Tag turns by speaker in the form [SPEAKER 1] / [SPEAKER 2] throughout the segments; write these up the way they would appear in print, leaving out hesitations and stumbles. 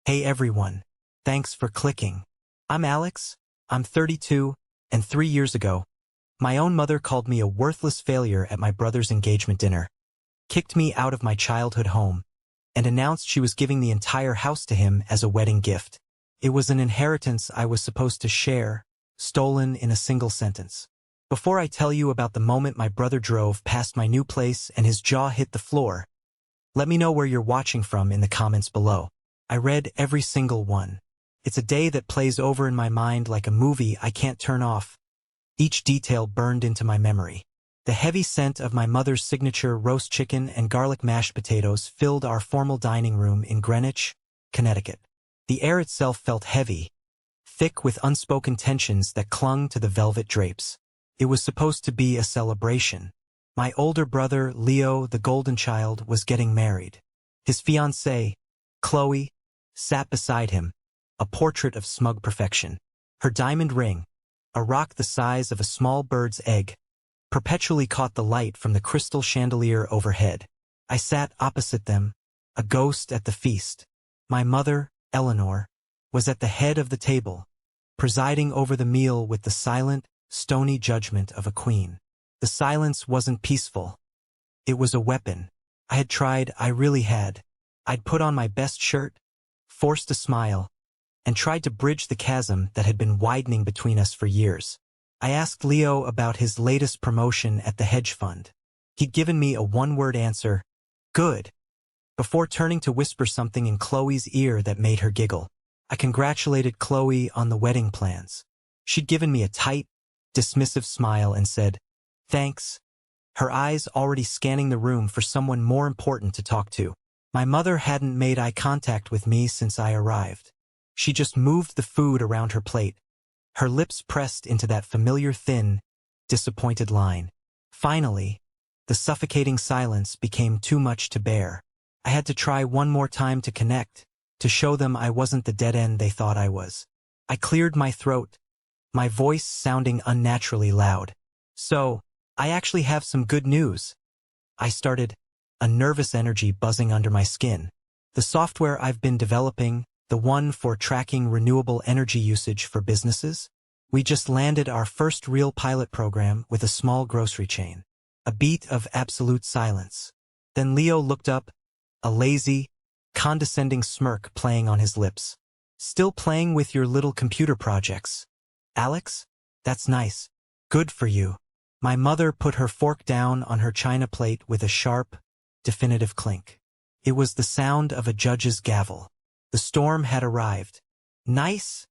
[SPEAKER 1] Hey everyone. Thanks for clicking. I'm Alex. I'm 32, and 3 years ago, my own mother called me a worthless failure at my brother's engagement dinner, kicked me out of my childhood home, and announced she was giving the entire house to him as a wedding gift. It was an inheritance I was supposed to share, stolen in a single sentence. Before I tell you about the moment my brother drove past my new place and his jaw hit the floor, let me know where you're watching from in the comments below. I read every single one. It's a day that plays over in my mind like a movie I can't turn off. Each detail burned into my memory. The heavy scent of my mother's signature roast chicken and garlic mashed potatoes filled our formal dining room in Greenwich, Connecticut. The air itself felt heavy, thick with unspoken tensions that clung to the velvet drapes. It was supposed to be a celebration. My older brother, Leo, the golden child, was getting married. His fiancée, Chloe, sat beside him, a portrait of smug perfection. Her diamond ring, a rock the size of a small bird's egg, perpetually caught the light from the crystal chandelier overhead. I sat opposite them, a ghost at the feast. My mother, Eleanor, was at the head of the table, presiding over the meal with the silent, stony judgment of a queen. The silence wasn't peaceful. It was a weapon. I had tried, I really had. I'd put on my best shirt, forced a smile, and tried to bridge the chasm that had been widening between us for years. I asked Leo about his latest promotion at the hedge fund. He'd given me a one-word answer, "Good," before turning to whisper something in Chloe's ear that made her giggle. I congratulated Chloe on the wedding plans. She'd given me a tight, dismissive smile and said, "Thanks," her eyes already scanning the room for someone more important to talk to. My mother hadn't made eye contact with me since I arrived. She just moved the food around her plate, her lips pressed into that familiar thin, disappointed line. Finally, the suffocating silence became too much to bear. I had to try one more time to connect, to show them I wasn't the dead end they thought I was. I cleared my throat, my voice sounding unnaturally loud. "So, I actually have some good news," I started, a nervous energy buzzing under my skin. "The software I've been developing, the one for tracking renewable energy usage for businesses, we just landed our first real pilot program with a small grocery chain." A beat of absolute silence. Then Leo looked up, a lazy, condescending smirk playing on his lips. "Still playing with your little computer projects, Alex? That's nice. Good for you." My mother put her fork down on her china plate with a sharp, definitive clink. It was the sound of a judge's gavel. The storm had arrived. "Nice?"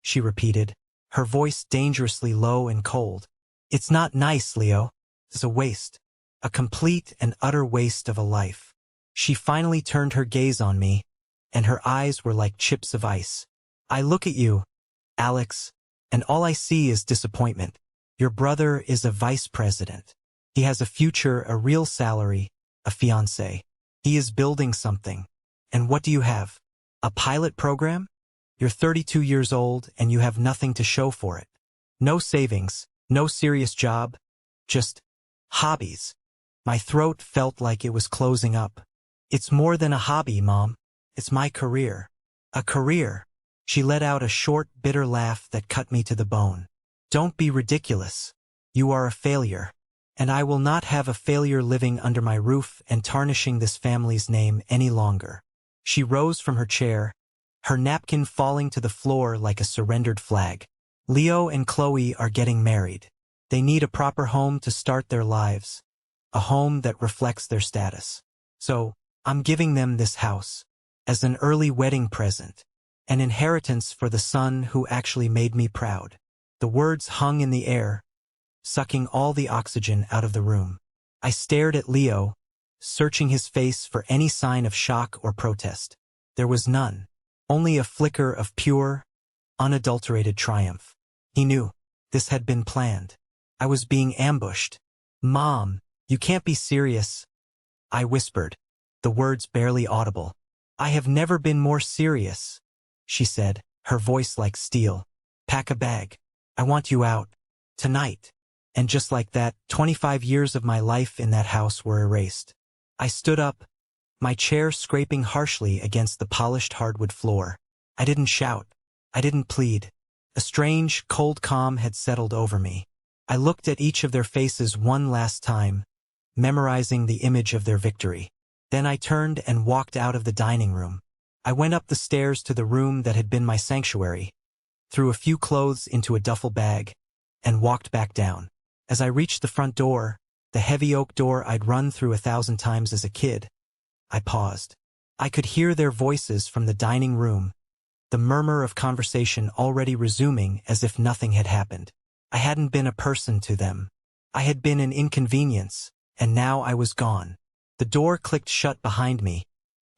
[SPEAKER 1] she repeated, her voice dangerously low and cold. "It's not nice, Leo. It's a waste. A complete and utter waste of a life." She finally turned her gaze on me, and her eyes were like chips of ice. "I look at you, Alex, and all I see is disappointment. Your brother is a vice president. He has a future, a real salary, a fiancé. He is building something. And what do you have? A pilot program? You're 32 years old and you have nothing to show for it. No savings, no serious job, just hobbies." My throat felt like it was closing up. "It's more than a hobby, Mom. It's my career." "A career?" She let out a short, bitter laugh that cut me to the bone. "Don't be ridiculous. You are a failure. And I will not have a failure living under my roof and tarnishing this family's name any longer." She rose from her chair, her napkin falling to the floor like a surrendered flag. "Leo and Chloe are getting married. They need a proper home to start their lives, a home that reflects their status. So, I'm giving them this house, as an early wedding present, an inheritance for the son who actually made me proud." The words hung in the air, sucking all the oxygen out of the room. I stared at Leo, searching his face for any sign of shock or protest. There was none, only a flicker of pure, unadulterated triumph. He knew. This had been planned. I was being ambushed. "Mom, you can't be serious," I whispered, the words barely audible. "I have never been more serious," she said, her voice like steel. "Pack a bag. I want you out. Tonight." And just like that, 25 years of my life in that house were erased. I stood up, my chair scraping harshly against the polished hardwood floor. I didn't shout. I didn't plead. A strange, cold calm had settled over me. I looked at each of their faces one last time, memorizing the image of their victory. Then I turned and walked out of the dining room. I went up the stairs to the room that had been my sanctuary, threw a few clothes into a duffel bag, and walked back down. As I reached the front door, the heavy oak door I'd run through 1,000 times as a kid, I paused. I could hear their voices from the dining room, the murmur of conversation already resuming as if nothing had happened. I hadn't been a person to them. I had been an inconvenience, and now I was gone. The door clicked shut behind me,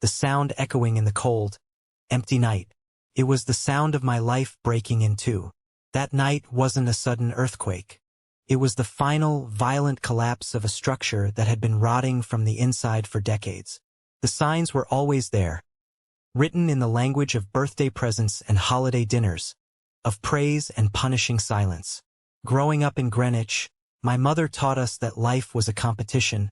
[SPEAKER 1] the sound echoing in the cold, empty night. It was the sound of my life breaking in two. That night wasn't a sudden earthquake. It was the final, violent collapse of a structure that had been rotting from the inside for decades. The signs were always there, written in the language of birthday presents and holiday dinners, of praise and punishing silence. Growing up in Greenwich, my mother taught us that life was a competition,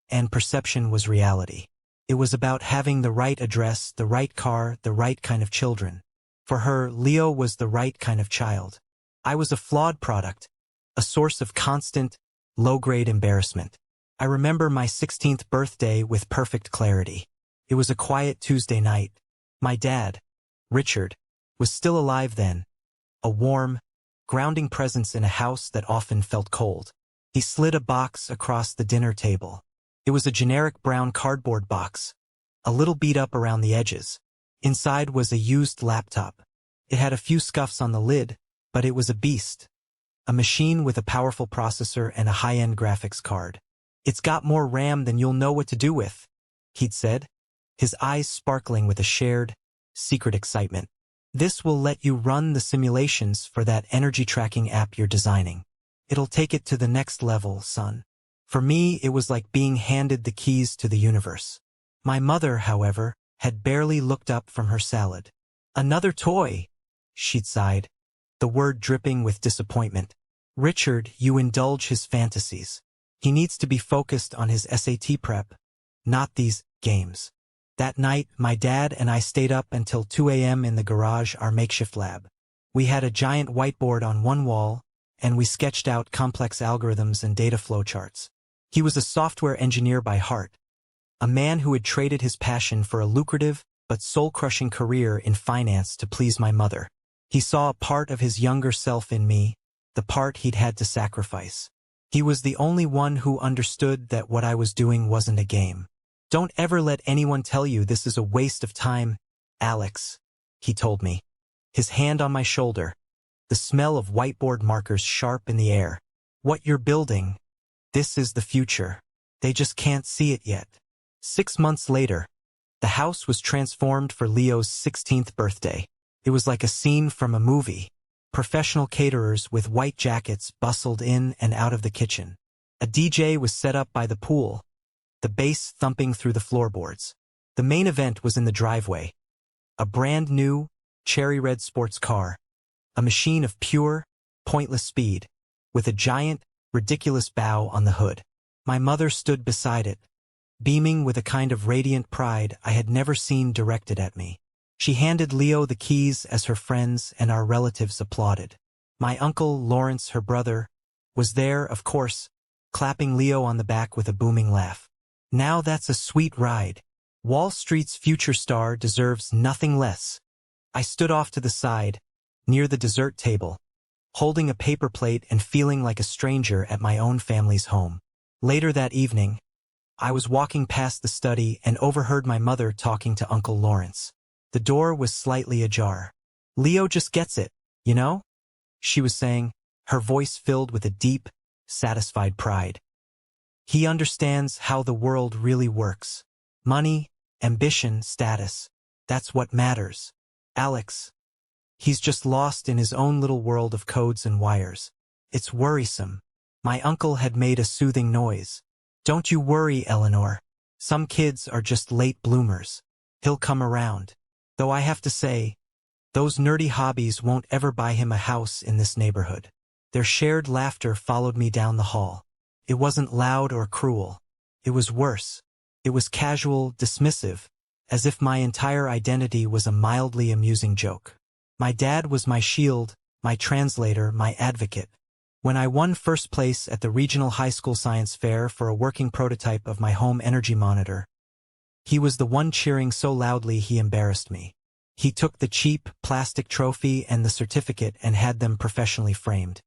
[SPEAKER 1] and perception was reality. It was about having the right address, the right car, the right kind of children. For her, Leo was the right kind of child. I was a flawed product, a source of constant, low-grade embarrassment. I remember my 16th birthday with perfect clarity. It was a quiet Tuesday night. My dad, Richard, was still alive then, a warm, grounding presence in a house that often felt cold. He slid a box across the dinner table. It was a generic brown cardboard box, a little beat up around the edges. Inside was a used laptop. It had a few scuffs on the lid, but it was a beast. A machine with a powerful processor and a high-end graphics card. "It's got more RAM than you'll know what to do with," he'd said, his eyes sparkling with a shared, secret excitement. "This will let you run the simulations for that energy tracking app you're designing. It'll take it to the next level, son." For me, it was like being handed the keys to the universe. My mother, however, had barely looked up from her salad. "Another toy," she'd sighed, the word dripping with disappointment. "Richard, you indulge his fantasies. He needs to be focused on his SAT prep, not these games." That night, my dad and I stayed up until 2 a.m. in the garage, our makeshift lab. We had a giant whiteboard on one wall, and we sketched out complex algorithms and data flow charts. He was a software engineer by heart, a man who had traded his passion for a lucrative but soul-crushing career in finance to please my mother. He saw a part of his younger self in me, the part he'd had to sacrifice. He was the only one who understood that what I was doing wasn't a game. "Don't ever let anyone tell you this is a waste of time, Alex," he told me, his hand on my shoulder, the smell of whiteboard markers sharp in the air. "What you're building, this is the future. They just can't see it yet." 6 months later, the house was transformed for Leo's 16th birthday. It was like a scene from a movie. Professional caterers with white jackets bustled in and out of the kitchen. A DJ was set up by the pool, the bass thumping through the floorboards. The main event was in the driveway. A brand new, cherry red sports car. A machine of pure, pointless speed, with a giant, ridiculous bow on the hood. My mother stood beside it, beaming with a kind of radiant pride I had never seen directed at me. She handed Leo the keys as her friends and our relatives applauded. My uncle Lawrence, her brother, was there, of course, clapping Leo on the back with a booming laugh. "Now that's a sweet ride. Wall Street's future star deserves nothing less." I stood off to the side, near the dessert table, holding a paper plate and feeling like a stranger at my own family's home. Later that evening, I was walking past the study and overheard my mother talking to Uncle Lawrence. The door was slightly ajar. "Leo just gets it, you know?" she was saying, her voice filled with a deep, satisfied pride. "He understands how the world really works. Money, ambition, status. That's what matters. Alex. He's just lost in his own little world of codes and wires. It's worrisome." My uncle had made a soothing noise. "Don't you worry, Eleanor. Some kids are just late bloomers. He'll come around. Though I have to say, those nerdy hobbies won't ever buy him a house in this neighborhood." Their shared laughter followed me down the hall. It wasn't loud or cruel. It was worse. It was casual, dismissive, as if my entire identity was a mildly amusing joke. My dad was my shield, my translator, my advocate. When I won first place at the regional high school science fair for a working prototype of my home energy monitor, he was the one cheering so loudly he embarrassed me. He took the cheap, plastic trophy and the certificate and had them professionally framed.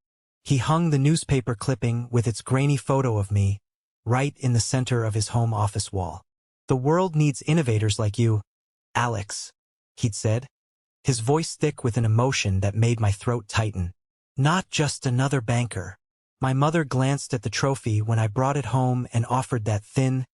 [SPEAKER 1] He hung the newspaper clipping with its grainy photo of me right in the center of his home office wall. "The world needs innovators like you, Alex," he'd said, his voice thick with an emotion that made my throat tighten. "Not just another banker." My mother glanced at the trophy when I brought it home and offered that thin,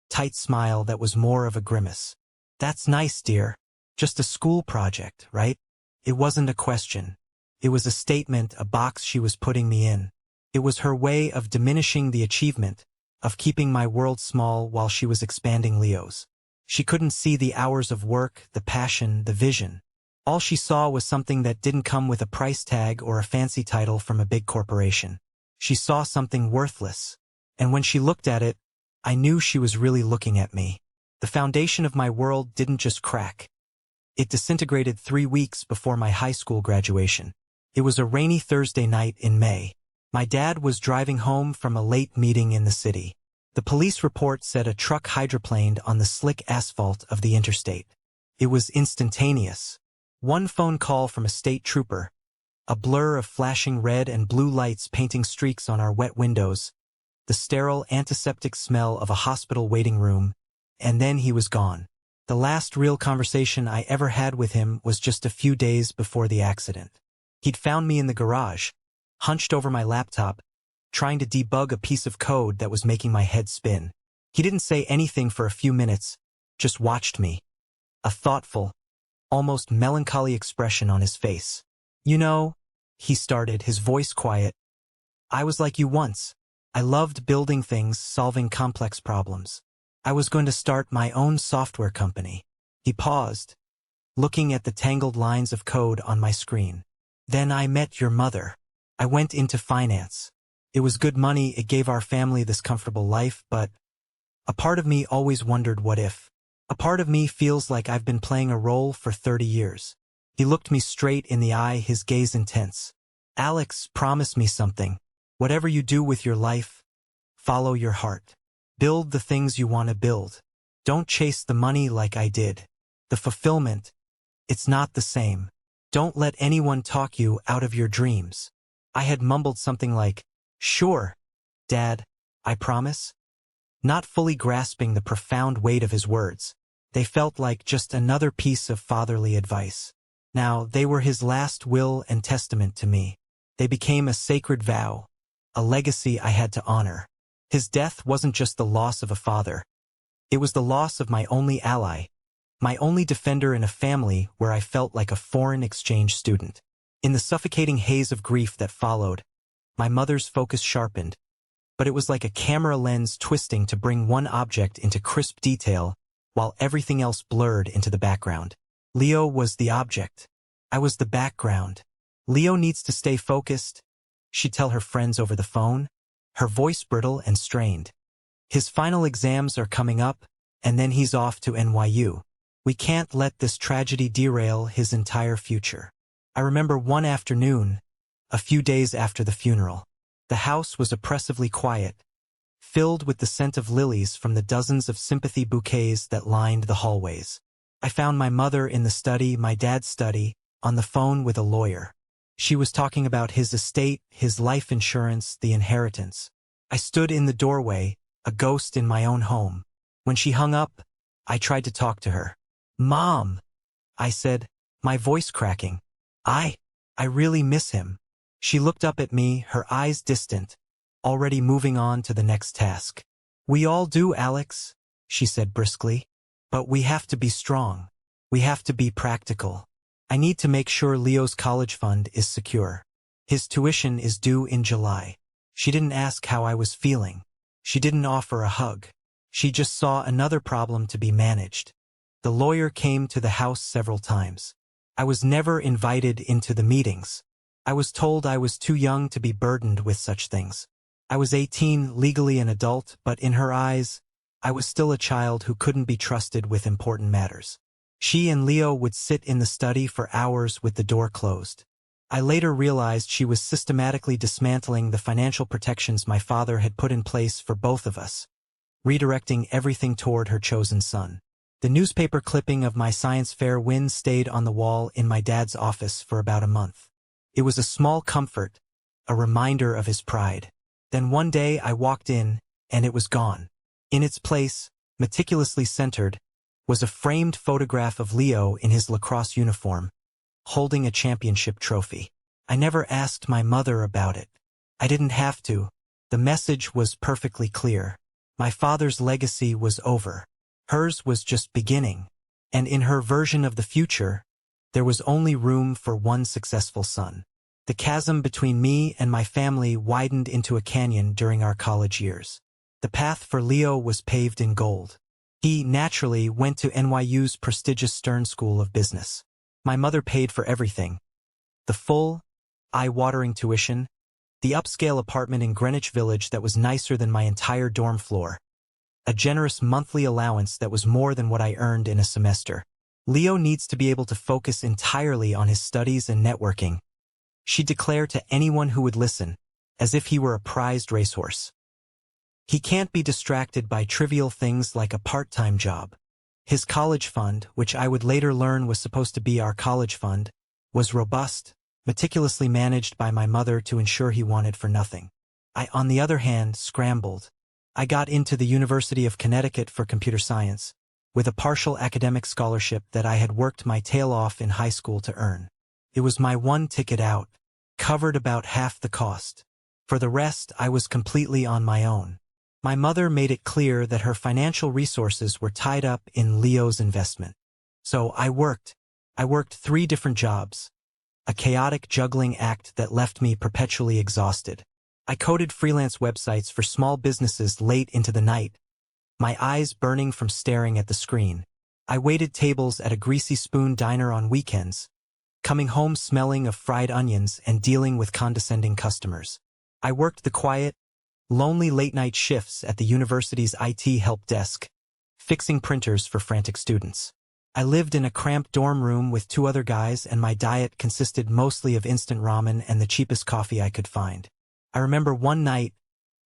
[SPEAKER 1] tight smile that was more of a grimace. "That's nice, dear. Just a school project, right?" It wasn't a question. It was a statement, a box she was putting me in. It was her way of diminishing the achievement, of keeping my world small while she was expanding Leo's. She couldn't see the hours of work, the passion, the vision. All she saw was something that didn't come with a price tag or a fancy title from a big corporation. She saw something worthless. And when she looked at it, I knew she was really looking at me. The foundation of my world didn't just crack. It disintegrated 3 weeks before my high school graduation. It was a rainy Thursday night in May. My dad was driving home from a late meeting in the city. The police report said a truck hydroplaned on the slick asphalt of the interstate. It was instantaneous. One phone call from a state trooper, a blur of flashing red and blue lights painting streaks on our wet windows, the sterile antiseptic smell of a hospital waiting room, and then he was gone. The last real conversation I ever had with him was just a few days before the accident. He'd found me in the garage, hunched over my laptop, trying to debug a piece of code that was making my head spin. He didn't say anything for a few minutes, just watched me. A thoughtful, almost melancholy expression on his face. "You know," he started, his voice quiet, "I was like you once. I loved building things, solving complex problems. I was going to start my own software company." He paused, looking at the tangled lines of code on my screen. "Then I met your mother. I went into finance. It was good money, it gave our family this comfortable life, but a part of me always wondered what if. A part of me feels like I've been playing a role for 30 years. He looked me straight in the eye, his gaze intense. "Alex, promise me something. Whatever you do with your life, follow your heart. Build the things you want to build. Don't chase the money like I did. The fulfillment, it's not the same. Don't let anyone talk you out of your dreams." I had mumbled something like, "Sure, Dad, I promise," not fully grasping the profound weight of his words. They felt like just another piece of fatherly advice. Now, they were his last will and testament to me. They became a sacred vow, a legacy I had to honor. His death wasn't just the loss of a father. It was the loss of my only ally, my only defender in a family where I felt like a foreign exchange student. In the suffocating haze of grief that followed, my mother's focus sharpened, but it was like a camera lens twisting to bring one object into crisp detail while everything else blurred into the background. Leo was the object. I was the background. "Leo needs to stay focused," she'd tell her friends over the phone, her voice brittle and strained. "His final exams are coming up, and then he's off to NYU. We can't let this tragedy derail his entire future." I remember one afternoon, a few days after the funeral. The house was oppressively quiet, filled with the scent of lilies from the dozens of sympathy bouquets that lined the hallways. I found my mother in the study, my dad's study, on the phone with a lawyer. She was talking about his estate, his life insurance, the inheritance. I stood in the doorway, a ghost in my own home. When she hung up, I tried to talk to her. "Mom," I said, my voice cracking. I really miss him." She looked up at me, her eyes distant, already moving on to the next task. "We all do, Alex," she said briskly. "But we have to be strong. We have to be practical. I need to make sure Leo's college fund is secure. His tuition is due in July." She didn't ask how I was feeling. She didn't offer a hug. She just saw another problem to be managed. The lawyer came to the house several times. I was never invited into the meetings. I was told I was too young to be burdened with such things. I was 18, legally an adult, but in her eyes, I was still a child who couldn't be trusted with important matters. She and Leo would sit in the study for hours with the door closed. I later realized she was systematically dismantling the financial protections my father had put in place for both of us, redirecting everything toward her chosen son. The newspaper clipping of my science fair win stayed on the wall in my dad's office for about a month. It was a small comfort, a reminder of his pride. Then one day I walked in, and it was gone. In its place, meticulously centered, was a framed photograph of Leo in his lacrosse uniform, holding a championship trophy. I never asked my mother about it. I didn't have to. The message was perfectly clear. My father's legacy was over. Hers was just beginning. And in her version of the future, there was only room for one successful son. The chasm between me and my family widened into a canyon during our college years. The path for Leo was paved in gold. He, naturally, went to NYU's prestigious Stern School of Business. My mother paid for everything. The full, eye-watering tuition, the upscale apartment in Greenwich Village that was nicer than my entire dorm floor, a generous monthly allowance that was more than what I earned in a semester. Leo needs to be able to focus entirely on his studies and networking, she declared to anyone who would listen, as if he were a prized racehorse. He can't be distracted by trivial things like a part-time job. His college fund, which I would later learn was supposed to be our college fund, was robust, meticulously managed by my mother to ensure he wanted for nothing. I, on the other hand, scrambled. I got into the University of Connecticut for computer science, with a partial academic scholarship that I had worked my tail off in high school to earn. It was my one ticket out, covered about half the cost. For the rest, I was completely on my own. My mother made it clear that her financial resources were tied up in Leo's investment. So I worked. I worked 3 different jobs, a chaotic juggling act that left me perpetually exhausted. I coded freelance websites for small businesses late into the night, my eyes burning from staring at the screen. I waited tables at a greasy spoon diner on weekends, coming home smelling of fried onions and dealing with condescending customers. I worked the quiet, lonely late-night shifts at the university's IT help desk, fixing printers for frantic students. I lived in a cramped dorm room with 2 other guys, and my diet consisted mostly of instant ramen and the cheapest coffee I could find. I remember one night,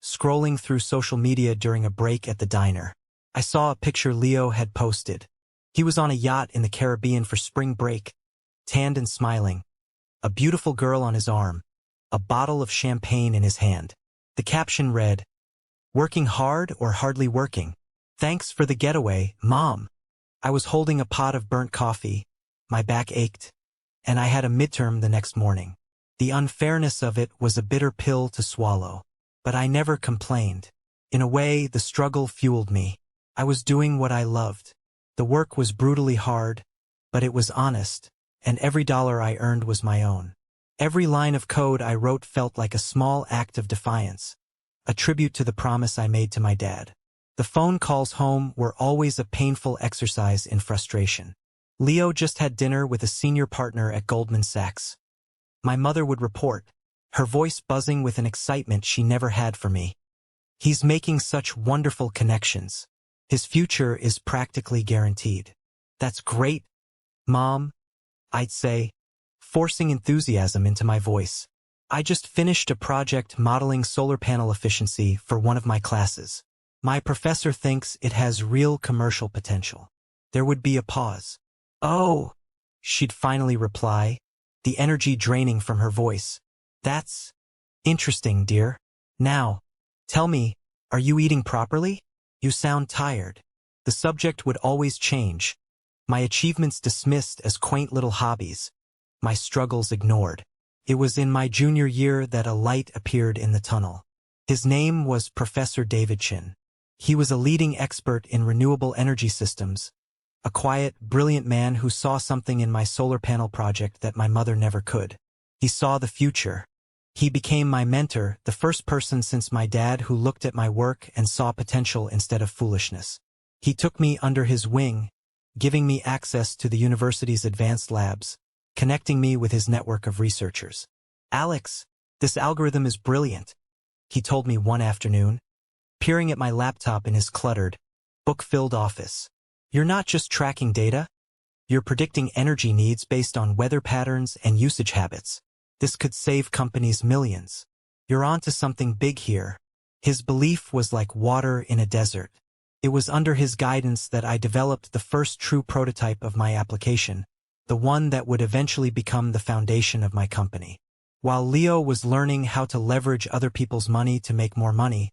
[SPEAKER 1] scrolling through social media during a break at the diner. I saw a picture Leo had posted. He was on a yacht in the Caribbean for spring break, tanned and smiling, a beautiful girl on his arm, a bottle of champagne in his hand. The caption read, "Working hard or hardly working? Thanks for the getaway, Mom." I was holding a pot of burnt coffee, my back ached, and I had a midterm the next morning. The unfairness of it was a bitter pill to swallow. But I never complained. In a way, the struggle fueled me. I was doing what I loved. The work was brutally hard, but it was honest, and every dollar I earned was my own. Every line of code I wrote felt like a small act of defiance, a tribute to the promise I made to my dad. The phone calls home were always a painful exercise in frustration. Leo just had dinner with a senior partner at Goldman Sachs. My mother would report, her voice buzzing with an excitement she never had for me. "He's making such wonderful connections. His future is practically guaranteed." "That's great, Mom," I'd say, forcing enthusiasm into my voice. I just finished a project modeling solar panel efficiency for one of my classes. My professor thinks it has real commercial potential. There would be a pause. "Oh," she'd finally reply, the energy draining from her voice. "That's interesting, dear. Now, tell me, are you eating properly? You sound tired." The subject would always change, my achievements dismissed as quaint little hobbies, my struggles ignored. It was in my junior year that a light appeared in the tunnel. His name was Professor Davidson. He was a leading expert in renewable energy systems, a quiet, brilliant man who saw something in my solar panel project that my mother never could. He saw the future. He became my mentor, the first person since my dad who looked at my work and saw potential instead of foolishness. He took me under his wing, giving me access to the university's advanced labs, connecting me with his network of researchers. "Alex, this algorithm is brilliant," he told me one afternoon, peering at my laptop in his cluttered, book-filled office. You're not just tracking data, you're predicting energy needs based on weather patterns and usage habits. This could save companies millions. You're onto something big here. His belief was like water in a desert. It was under his guidance that I developed the first true prototype of my application, the one that would eventually become the foundation of my company. While Leo was learning how to leverage other people's money to make more money,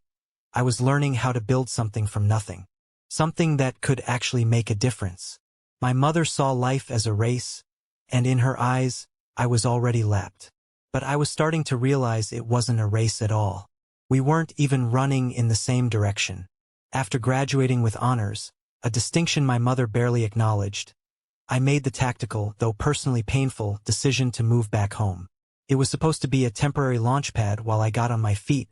[SPEAKER 1] I was learning how to build something from nothing. Something that could actually make a difference. My mother saw life as a race, and in her eyes, I was already lapped. But I was starting to realize it wasn't a race at all. We weren't even running in the same direction. After graduating with honors, a distinction my mother barely acknowledged, I made the tactical, though personally painful, decision to move back home. It was supposed to be a temporary launchpad while I got on my feet,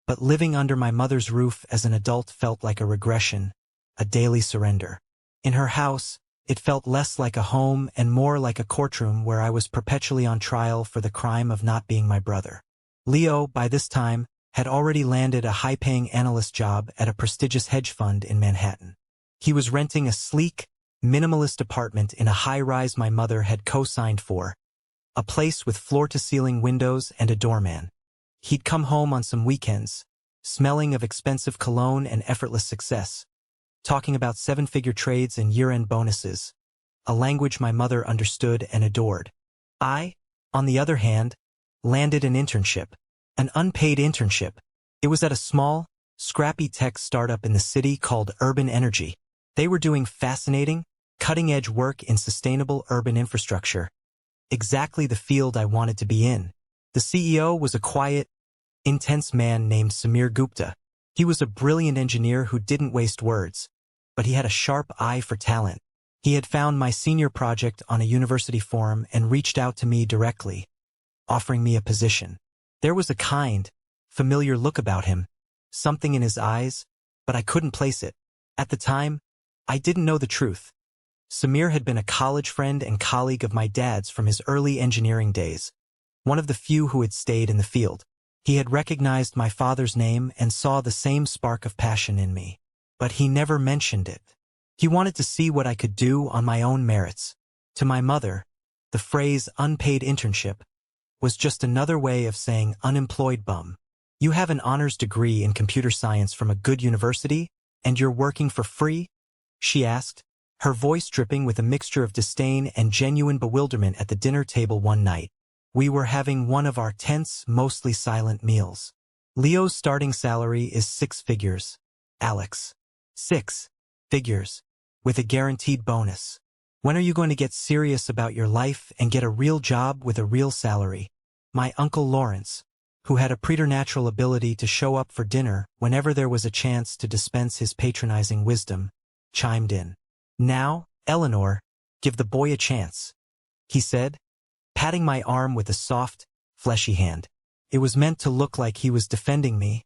[SPEAKER 1] but living under my mother's roof as an adult felt like a regression, a daily surrender. In her house, it felt less like a home and more like a courtroom where I was perpetually on trial for the crime of not being my brother. Leo, by this time, had already landed a high-paying analyst job at a prestigious hedge fund in Manhattan. He was renting a sleek, minimalist apartment in a high-rise my mother had co-signed for, a place with floor-to-ceiling windows and a doorman. He'd come home on some weekends, smelling of expensive cologne and effortless success, talking about seven-figure trades and year-end bonuses, a language my mother understood and adored. I, on the other hand, landed an internship, an unpaid internship. It was at a small, scrappy tech startup in the city called Urban Energy. They were doing fascinating, cutting-edge work in sustainable urban infrastructure. Exactly the field I wanted to be in. The CEO was a quiet, intense man named Samir Gupta. He was a brilliant engineer who didn't waste words, but he had a sharp eye for talent. He had found my senior project on a university forum and reached out to me directly, offering me a position. There was a kind, familiar look about him, something in his eyes, but I couldn't place it. At the time, I didn't know the truth. Samir had been a college friend and colleague of my dad's from his early engineering days, one of the few who had stayed in the field. He had recognized my father's name and saw the same spark of passion in me. But he never mentioned it. He wanted to see what I could do on my own merits. To my mother, the phrase unpaid internship was just another way of saying unemployed bum. You have an honors degree in computer science from a good university, and you're working for free? She asked, her voice dripping with a mixture of disdain and genuine bewilderment at the dinner table one night. We were having one of our tense, mostly silent meals. Leo's starting salary is 6 figures. Alex. 6 figures. With a guaranteed bonus. When are you going to get serious about your life and get a real job with a real salary? My Uncle Lawrence, who had a preternatural ability to show up for dinner whenever there was a chance to dispense his patronizing wisdom, chimed in. Now, Eleanor, give the boy a chance, he said, patting my arm with a soft, fleshy hand. It was meant to look like he was defending me,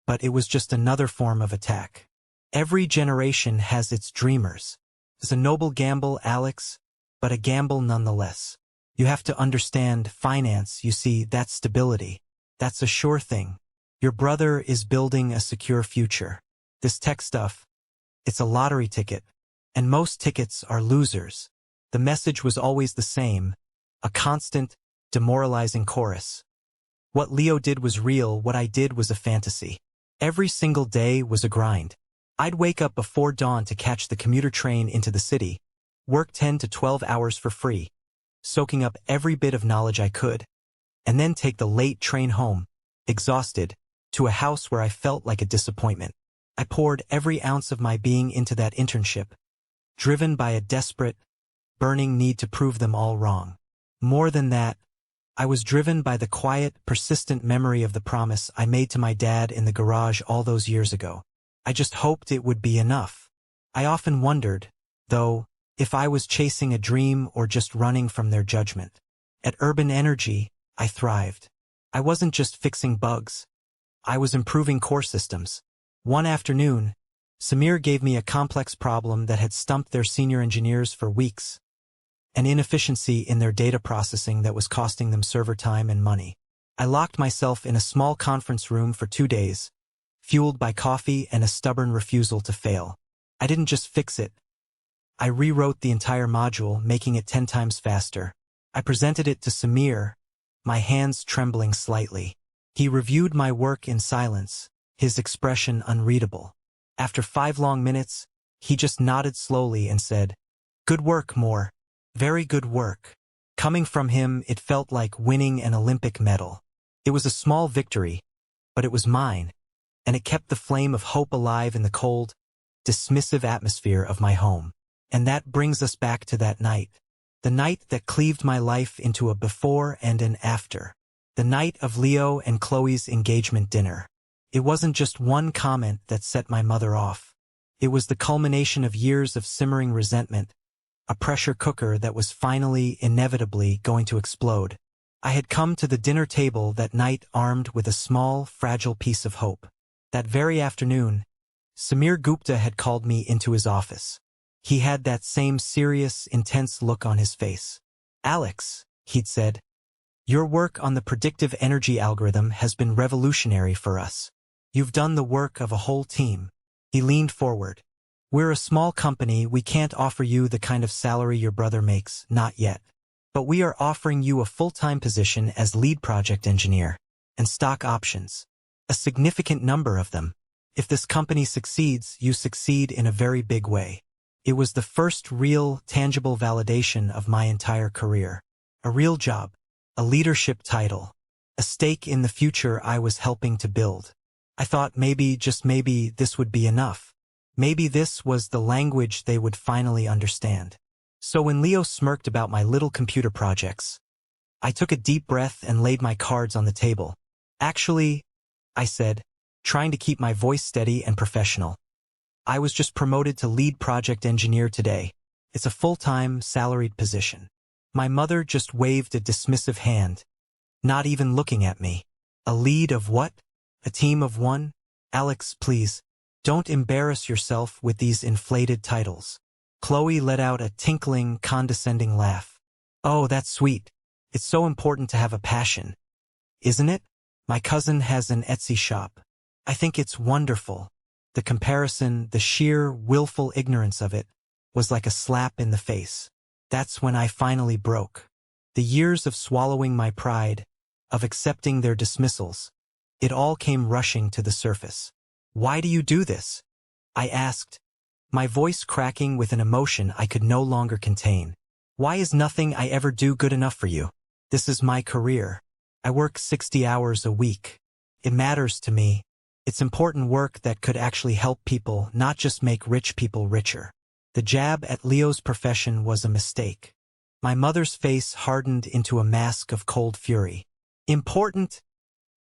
[SPEAKER 1] but it was just another form of attack. Every generation has its dreamers. It's a noble gamble, Alex, but a gamble nonetheless. You have to understand finance, you see, that's stability. That's a sure thing. Your brother is building a secure future. This tech stuff, it's a lottery ticket, and most tickets are losers. The message was always the same, a constant, demoralizing chorus. What Leo did was real, what I did was a fantasy. Every single day was a grind. I'd wake up before dawn to catch the commuter train into the city, work 10 to 12 hours for free, soaking up every bit of knowledge I could, and then take the late train home, exhausted, to a house where I felt like a disappointment. I poured every ounce of my being into that internship, driven by a desperate, burning need to prove them all wrong. More than that, I was driven by the quiet, persistent memory of the promise I made to my dad in the garage all those years ago. I just hoped it would be enough. I often wondered, though, if I was chasing a dream or just running from their judgment. At Urban Energy, I thrived. I wasn't just fixing bugs. I was improving core systems. One afternoon, Samir gave me a complex problem that had stumped their senior engineers for weeks. An inefficiency in their data processing that was costing them server time and money. I locked myself in a small conference room for 2 days, fueled by coffee and a stubborn refusal to fail. I didn't just fix it. I rewrote the entire module, making it 10 times faster. I presented it to Samir, my hands trembling slightly. He reviewed my work in silence, his expression unreadable. After 5 long minutes, he just nodded slowly and said, "Good work, Moore. Very good work." Coming from him, it felt like winning an Olympic medal. It was a small victory, but it was mine, and it kept the flame of hope alive in the cold, dismissive atmosphere of my home. And that brings us back to that night. The night that cleaved my life into a before and an after. The night of Leo and Chloe's engagement dinner. It wasn't just one comment that set my mother off. It was the culmination of years of simmering resentment, a pressure cooker that was finally, inevitably, going to explode. I had come to the dinner table that night armed with a small, fragile piece of hope. That very afternoon, Samir Gupta had called me into his office. He had that same serious, intense look on his face. "Alex," he'd said, "your work on the predictive energy algorithm has been revolutionary for us. You've done the work of a whole team." He leaned forward. "We're a small company, we can't offer you the kind of salary your brother makes, not yet. But we are offering you a full-time position as lead project engineer, and stock options. A significant number of them. If this company succeeds, you succeed in a very big way." It was the first real, tangible validation of my entire career. A real job, a leadership title, a stake in the future I was helping to build. I thought maybe, just maybe, this would be enough. Maybe this was the language they would finally understand. So when Leo smirked about my little computer projects, I took a deep breath and laid my cards on the table. "Actually," I said, trying to keep my voice steady and professional, "I was just promoted to lead project engineer today. It's a full-time, salaried position." My mother just waved a dismissive hand, not even looking at me. "A lead of what? A team of one? Alex, please, don't embarrass yourself with these inflated titles." Chloe let out a tinkling, condescending laugh. "Oh, that's sweet. It's so important to have a passion, isn't it? My cousin has an Etsy shop. I think it's wonderful." The comparison, the sheer, willful ignorance of it, was like a slap in the face. That's when I finally broke. The years of swallowing my pride, of accepting their dismissals, it all came rushing to the surface. "Why do you do this?" I asked, my voice cracking with an emotion I could no longer contain. "Why is nothing I ever do good enough for you? This is my career. I work 60 hours a week. It matters to me. It's important work that could actually help people, not just make rich people richer." The jab at Leo's profession was a mistake. My mother's face hardened into a mask of cold fury. "Important?"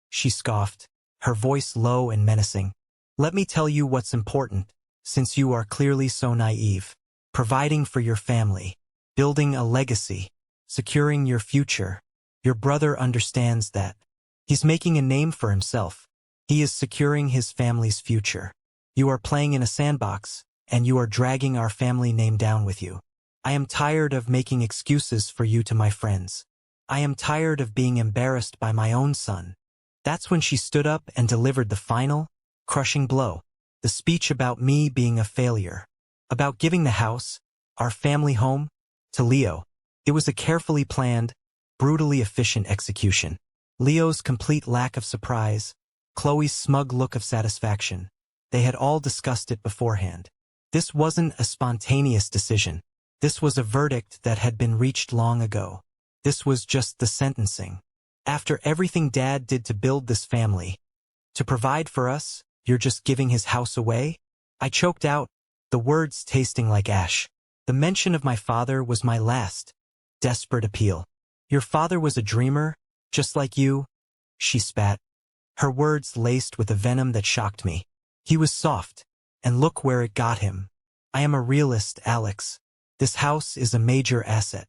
[SPEAKER 1] she scoffed, her voice low and menacing. "Let me tell you what's important, since you are clearly so naive. Providing for your family, building a legacy, securing your future. Your brother understands that. He's making a name for himself. He is securing his family's future. You are playing in a sandbox, and you are dragging our family name down with you. I am tired of making excuses for you to my friends. I am tired of being embarrassed by my own son." That's when she stood up and delivered the final, crushing blow. The speech about me being a failure. About giving the house, our family home, to Leo. It was a carefully planned, brutally efficient execution. Leo's complete lack of surprise, Chloe's smug look of satisfaction. They had all discussed it beforehand. This wasn't a spontaneous decision. This was a verdict that had been reached long ago. This was just the sentencing. After everything Dad did to build this family, to provide for us, you're just giving his house away? I choked out, the words tasting like ash. The mention of my father was my last, desperate appeal. "Your father was a dreamer, just like you," she spat, her words laced with a venom that shocked me. "He was soft, and look where it got him. I am a realist, Alex. This house is a major asset.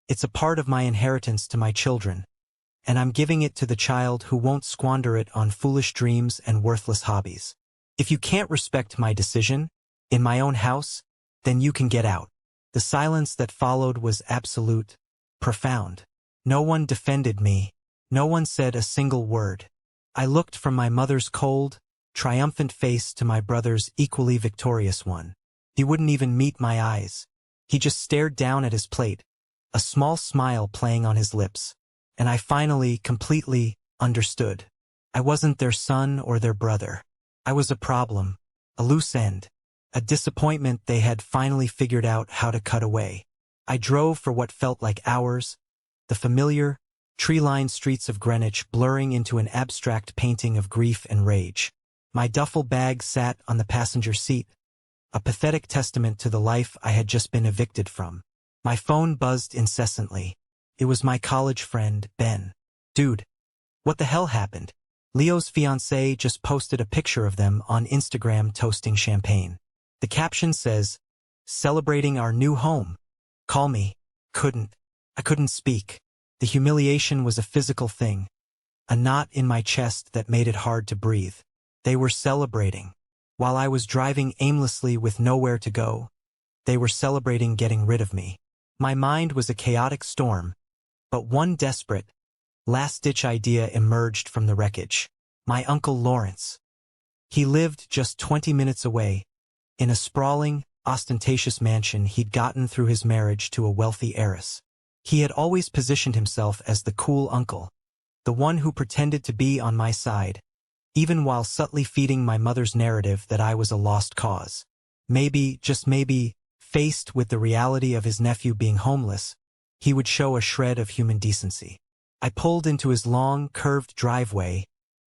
[SPEAKER 1] It's a part of my inheritance to my children, and I'm giving it to the child who won't squander it on foolish dreams and worthless hobbies. If you can't respect my decision, in my own house, then you can get out." The silence that followed was absolute, profound. No one defended me. No one said a single word. I looked from my mother's cold, triumphant face to my brother's equally victorious one. He wouldn't even meet my eyes. He just stared down at his plate, a small smile playing on his lips. And I finally, completely, understood. I wasn't their son or their brother. I was a problem, a loose end, a disappointment they had finally figured out how to cut away. I drove for what felt like hours, the familiar, tree-lined streets of Greenwich blurring into an abstract painting of grief and rage. My duffel bag sat on the passenger seat, a pathetic testament to the life I had just been evicted from. My phone buzzed incessantly. It was my college friend, Ben. Dude, what the hell happened? Leo's fiancée just posted a picture of them on Instagram toasting champagne. The caption says, "Celebrating our new home. Call me." I couldn't speak. The humiliation was a physical thing, a knot in my chest that made it hard to breathe. They were celebrating. While I was driving aimlessly with nowhere to go, they were celebrating getting rid of me. My mind was a chaotic storm, but one desperate, last-ditch idea emerged from the wreckage. My Uncle Lawrence. He lived just 20 minutes away, in a sprawling, ostentatious mansion he'd gotten through his marriage to a wealthy heiress. He had always positioned himself as the cool uncle, the one who pretended to be on my side, even while subtly feeding my mother's narrative that I was a lost cause. Maybe, just maybe, faced with the reality of his nephew being homeless, he would show a shred of human decency. I pulled into his long, curved driveway,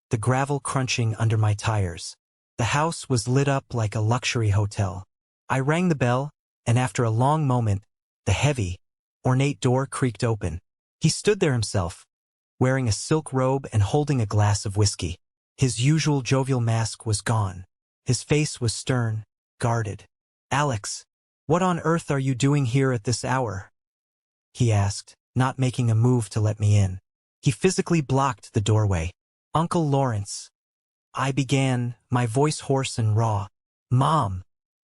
[SPEAKER 1] the gravel crunching under my tires. The house was lit up like a luxury hotel. I rang the bell, and after a long moment, the heavy, ornate door creaked open. He stood there himself, wearing a silk robe and holding a glass of whiskey. His usual jovial mask was gone. His face was stern, guarded. "Alex, what on earth are you doing here at this hour?" he asked, not making a move to let me in. He physically blocked the doorway. "Uncle Lawrence," I began, my voice hoarse and raw. "Mom,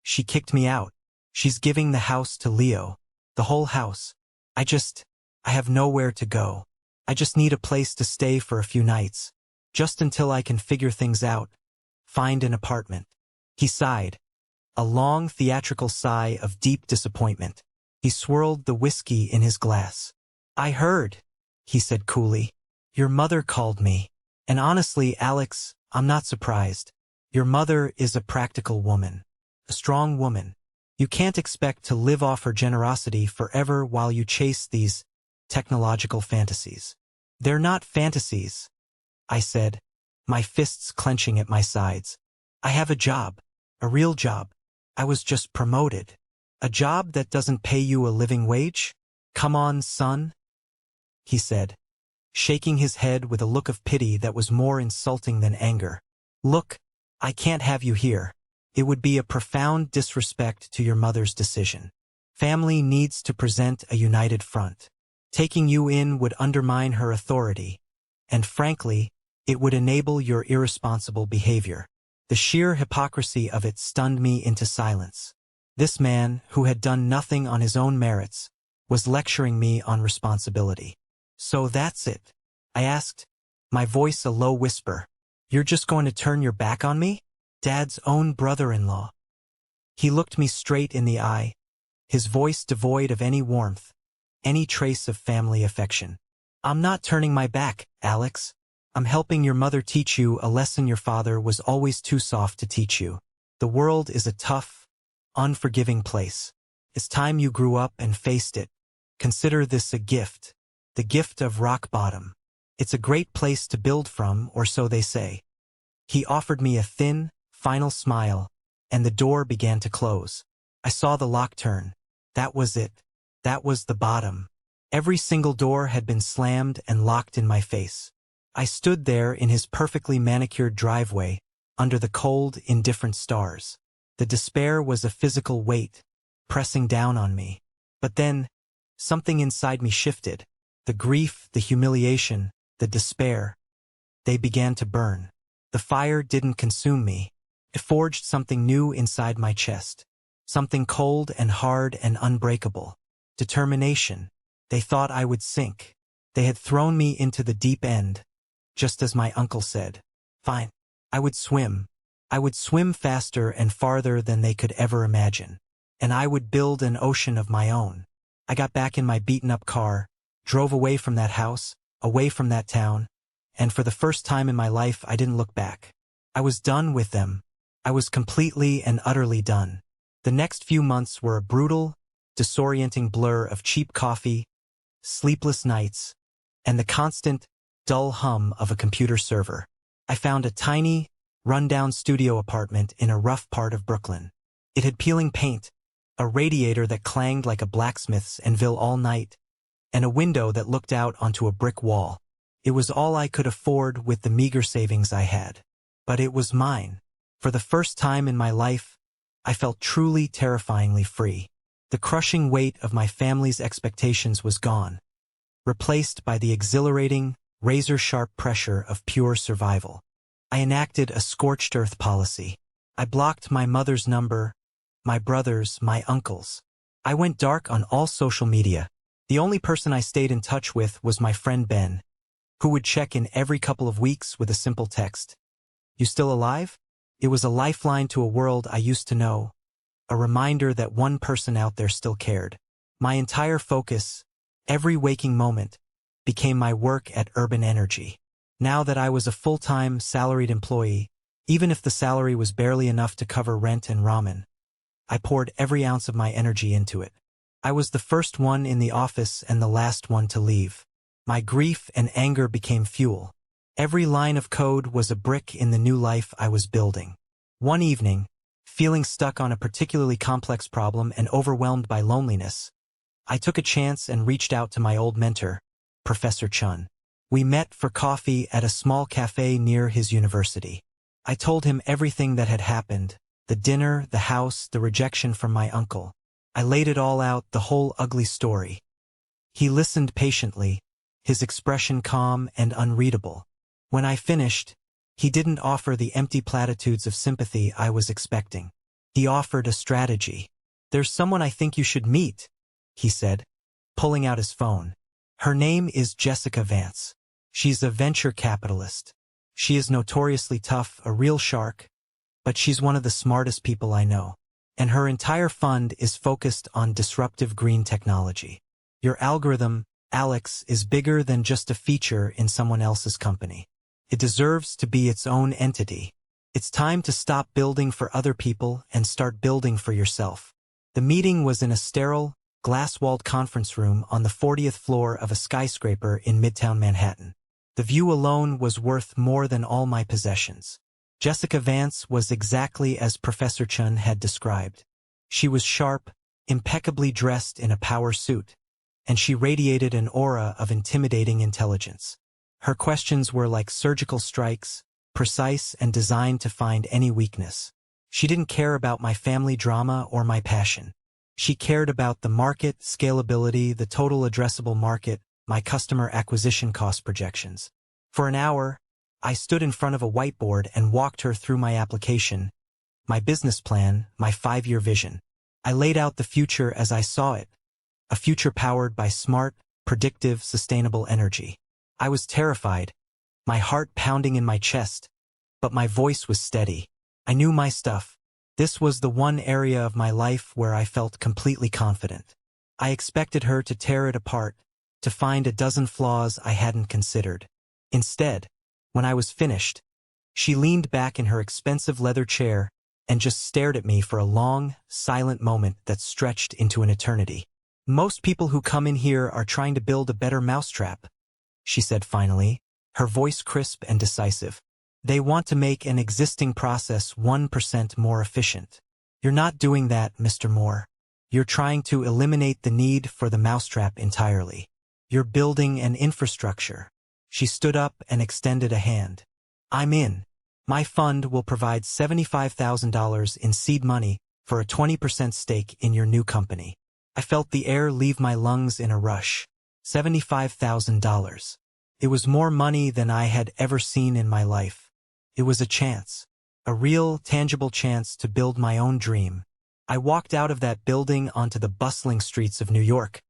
[SPEAKER 1] she kicked me out. She's giving the house to Leo. The whole house. I have nowhere to go. I just need a place to stay for a few nights. Just until I can figure things out. Find an apartment." He sighed. A long theatrical sigh of deep disappointment. He swirled the whiskey in his glass. "I heard," he said coolly. "Your mother called me. And honestly, Alex, I'm not surprised. Your mother is a practical woman. A strong woman. You can't expect to live off her generosity forever while you chase these technological fantasies." "They're not fantasies," I said, my fists clenching at my sides. "I have a job. A real job. I was just promoted. A job that doesn't pay you a living wage? Come on, son," he said, shaking his head with a look of pity that was more insulting than anger. "Look, I can't have you here. It would be a profound disrespect to your mother's decision. Family needs to present a united front. Taking you in would undermine her authority, and frankly, it would enable your irresponsible behavior." The sheer hypocrisy of it stunned me into silence. This man, who had done nothing on his own merits, was lecturing me on responsibility. "So that's it?" I asked, my voice a low whisper. "You're just going to turn your back on me? Dad's own brother-in-law." He looked me straight in the eye, his voice devoid of any warmth, any trace of family affection. "I'm not turning my back, Alex. I'm helping your mother teach you a lesson your father was always too soft to teach you. The world is a tough, unforgiving place. It's time you grew up and faced it. Consider this a gift, the gift of rock bottom. It's a great place to build from, or so they say." He offered me a thin, final smile, and the door began to close. I saw the lock turn. That was it. That was the bottom. Every single door had been slammed and locked in my face. I stood there in his perfectly manicured driveway, under the cold, indifferent stars. The despair was a physical weight, pressing down on me. But then, something inside me shifted. The grief, the humiliation, the despair. They began to burn. The fire didn't consume me. It forged something new inside my chest. Something cold and hard and unbreakable. Determination. They thought I would sink. They had thrown me into the deep end, just as my uncle said. Fine. I would swim. I would swim faster and farther than they could ever imagine. and I would build an ocean of my own. I got back in my beaten-up car, drove away from that house, away from that town, and for the first time in my life I didn't look back. I was done with them. I was completely and utterly done. The next few months were a brutal, disorienting blur of cheap coffee, sleepless nights, and the constant, dull hum of a computer server. I found a tiny, run-down studio apartment in a rough part of Brooklyn. It had peeling paint, a radiator that clanged like a blacksmith's anvil all night, and a window that looked out onto a brick wall. It was all I could afford with the meager savings I had. But it was mine. For the first time in my life, I felt truly terrifyingly free. The crushing weight of my family's expectations was gone, replaced by the exhilarating, razor-sharp pressure of pure survival. I enacted a scorched earth policy. I blocked my mother's number, my brother's, my uncle's. I went dark on all social media. The only person I stayed in touch with was my friend Ben, who would check in every couple of weeks with a simple text. "You still alive?" It was a lifeline to a world I used to know, a reminder that one person out there still cared. My entire focus, every waking moment, became my work at Urban Energy. Now that I was a full-time, salaried employee, even if the salary was barely enough to cover rent and ramen, I poured every ounce of my energy into it. I was the first one in the office and the last one to leave. My grief and anger became fuel. Every line of code was a brick in the new life I was building. One evening, feeling stuck on a particularly complex problem and overwhelmed by loneliness, I took a chance and reached out to my old mentor, Professor Chun. We met for coffee at a small cafe near his university. I told him everything that had happened, the dinner, the house, the rejection from my uncle. I laid it all out, the whole ugly story. He listened patiently, his expression calm and unreadable. When I finished, he didn't offer the empty platitudes of sympathy I was expecting. He offered a strategy. "There's someone I think you should meet," he said, pulling out his phone. "Her name is Jessica Vance. She's a venture capitalist. She is notoriously tough, a real shark, but she's one of the smartest people I know. And her entire fund is focused on disruptive green technology. Your algorithm, Alex, is bigger than just a feature in someone else's company. It deserves to be its own entity. It's time to stop building for other people and start building for yourself." The meeting was in a sterile, glass-walled conference room on the 40th floor of a skyscraper in Midtown Manhattan. The view alone was worth more than all my possessions. Jessica Vance was exactly as Professor Chun had described. She was sharp, impeccably dressed in a power suit, and she radiated an aura of intimidating intelligence. Her questions were like surgical strikes, precise and designed to find any weakness. She didn't care about my family drama or my passion. She cared about the market, scalability, the total addressable market, my customer acquisition cost projections. For an hour, I stood in front of a whiteboard and walked her through my application, my business plan, my 5-year vision. I laid out the future as I saw it, a future powered by smart, predictive, sustainable energy. I was terrified, my heart pounding in my chest, but my voice was steady. I knew my stuff. This was the one area of my life where I felt completely confident. I expected her to tear it apart, to find a dozen flaws I hadn't considered. Instead, when I was finished, she leaned back in her expensive leather chair and just stared at me for a long, silent moment that stretched into an eternity. "Most people who come in here are trying to build a better mousetrap," she said finally, her voice crisp and decisive. "They want to make an existing process 1% more efficient. You're not doing that, Mr. Moore. You're trying to eliminate the need for the mousetrap entirely. You're building an infrastructure." She stood up and extended a hand. "I'm in. My fund will provide $75,000 in seed money for a 20% stake in your new company." I felt the air leave my lungs in a rush. $75,000. It was more money than I had ever seen in my life. It was a chance. A real, tangible chance to build my own dream. I walked out of that building onto the bustling streets of New York,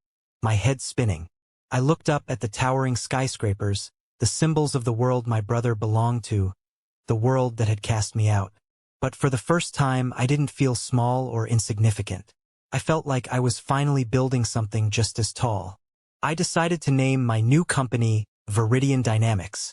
[SPEAKER 1] my head spinning. I looked up at the towering skyscrapers, the symbols of the world my brother belonged to, the world that had cast me out. But for the first time, I didn't feel small or insignificant. I felt like I was finally building something just as tall. I decided to name my new company Vidian Dynamics.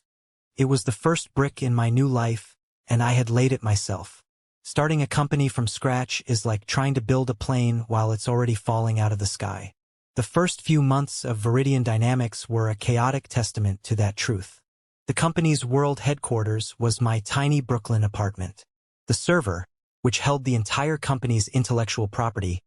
[SPEAKER 1] It was the first brick in my new life, and I had laid it myself. Starting a company from scratch is like trying to build a plane while it's already falling out of the sky. The first few months of Vidian Dynamics were a chaotic testament to that truth. The company's world headquarters was my tiny Brooklyn apartment. The server, which held the entire company's intellectual property,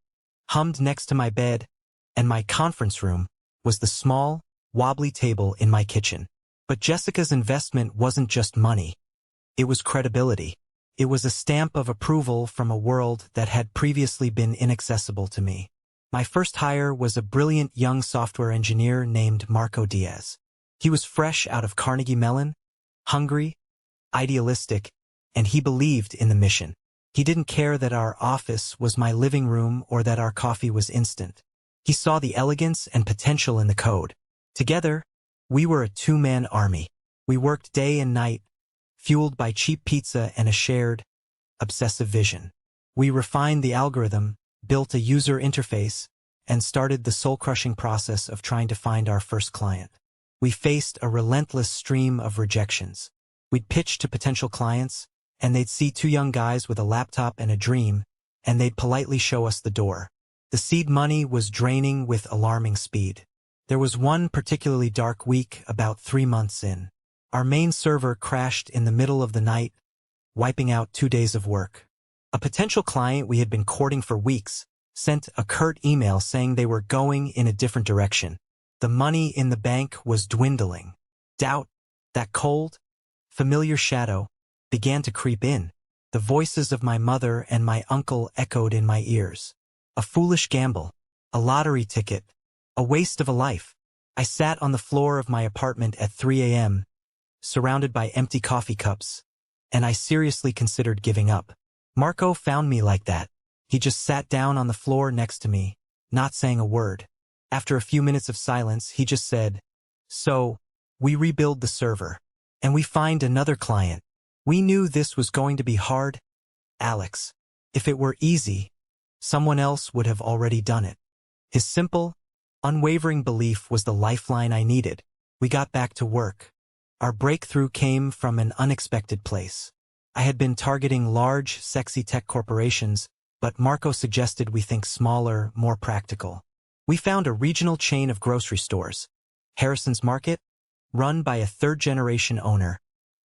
[SPEAKER 1] hummed next to my bed, and my conference room was the small, wobbly table in my kitchen. But Jessica's investment wasn't just money. It was credibility. It was a stamp of approval from a world that had previously been inaccessible to me. My first hire was a brilliant young software engineer named Marco Diaz. He was fresh out of Carnegie Mellon, hungry, idealistic, and he believed in the mission. He didn't care that our office was my living room or that our coffee was instant. He saw the elegance and potential in the code. Together, we were a two-man army. We worked day and night, fueled by cheap pizza and a shared, obsessive vision. We refined the algorithm, built a user interface, and started the soul-crushing process of trying to find our first client. We faced a relentless stream of rejections. We'd pitch to potential clients, and they'd see two young guys with a laptop and a dream, and they'd politely show us the door. The seed money was draining with alarming speed. There was one particularly dark week about 3 months in. Our main server crashed in the middle of the night, wiping out 2 days of work. A potential client we had been courting for weeks sent a curt email saying they were going in a different direction. The money in the bank was dwindling. Doubt, that cold, familiar shadow, began to creep in. The voices of my mother and my uncle echoed in my ears. A foolish gamble, a lottery ticket, a waste of a life. I sat on the floor of my apartment at 3 a.m., surrounded by empty coffee cups, and I seriously considered giving up. Marco found me like that. He just sat down on the floor next to me, not saying a word. After a few minutes of silence, he just said, "So, we rebuild the server, and we find another client. We knew this was going to be hard, Alex. If it were easy, someone else would have already done it." His simple, unwavering belief was the lifeline I needed. We got back to work. Our breakthrough came from an unexpected place. I had been targeting large, sexy tech corporations, but Marco suggested we think smaller, more practical. We found a regional chain of grocery stores, Harrison's Market, run by a third-generation owner,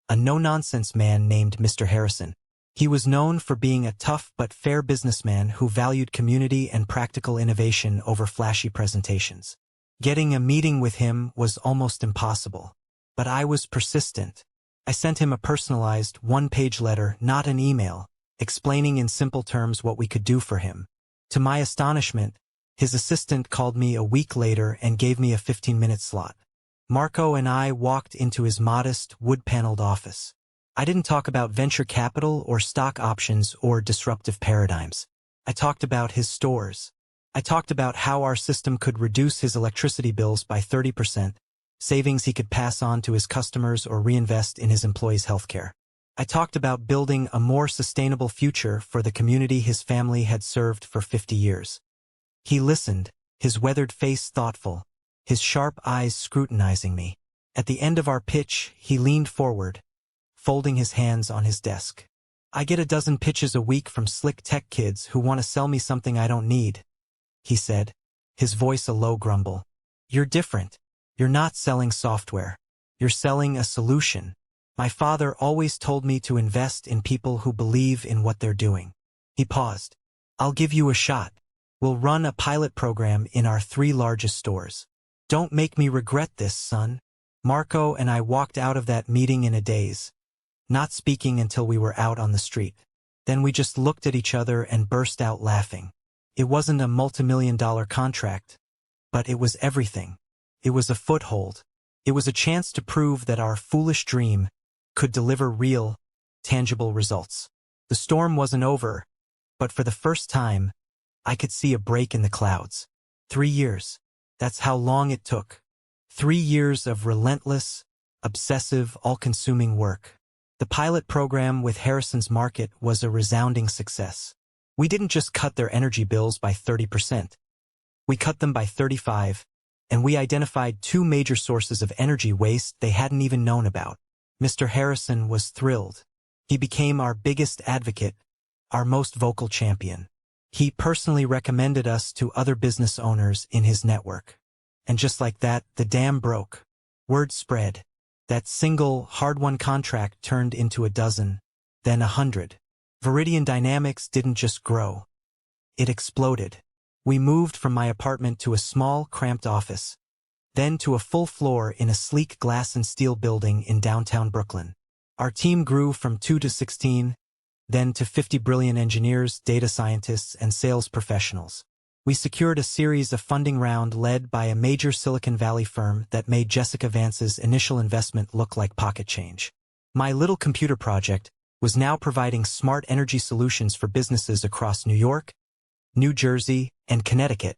[SPEAKER 1] a no-nonsense man named Mr. Harrison. He was known for being a tough but fair businessman who valued community and practical innovation over flashy presentations. Getting a meeting with him was almost impossible. But I was persistent. I sent him a personalized, one-page letter, not an email, explaining in simple terms what we could do for him. To my astonishment, his assistant called me a week later and gave me a 15-minute slot. Marco and I walked into his modest, wood-paneled office. I didn't talk about venture capital or stock options or disruptive paradigms. I talked about his stores. I talked about how our system could reduce his electricity bills by 30%, savings he could pass on to his customers or reinvest in his employees' healthcare. I talked about building a more sustainable future for the community his family had served for 50 years. He listened, his weathered face thoughtful, his sharp eyes scrutinizing me. At the end of our pitch, he leaned forward, folding his hands on his desk. "I get a dozen pitches a week from slick tech kids who want to sell me something I don't need," he said, his voice a low grumble. "You're different. You're not selling software. You're selling a solution. My father always told me to invest in people who believe in what they're doing." He paused. "I'll give you a shot. We'll run a pilot program in our 3 largest stores. Don't make me regret this, son." Marco and I walked out of that meeting in a daze, not speaking until we were out on the street. Then we just looked at each other and burst out laughing. It wasn't a multi-million-dollar contract, but it was everything. It was a foothold. It was a chance to prove that our foolish dream could deliver real, tangible results. The storm wasn't over, but for the first time, I could see a break in the clouds. 3 years. That's how long it took. 3 years of relentless, obsessive, all-consuming work. The pilot program with Harrison's Market was a resounding success. We didn't just cut their energy bills by 30%. We cut them by 35%, and we identified two major sources of energy waste they hadn't even known about. Mr. Harrison was thrilled. He became our biggest advocate, our most vocal champion. He personally recommended us to other business owners in his network. And just like that, the dam broke. Word spread. That single, hard-won contract turned into a dozen, then 100. Vidian Dynamics didn't just grow. It exploded. We moved from my apartment to a small, cramped office, then to a full floor in a sleek glass and steel building in downtown Brooklyn. Our team grew from 2 to 16, then to 50 brilliant engineers, data scientists, and sales professionals. We secured a series of funding round led by a major Silicon Valley firm that made Jessica Vance's initial investment look like pocket change. My little computer project was now providing smart energy solutions for businesses across New York, New Jersey, and Connecticut,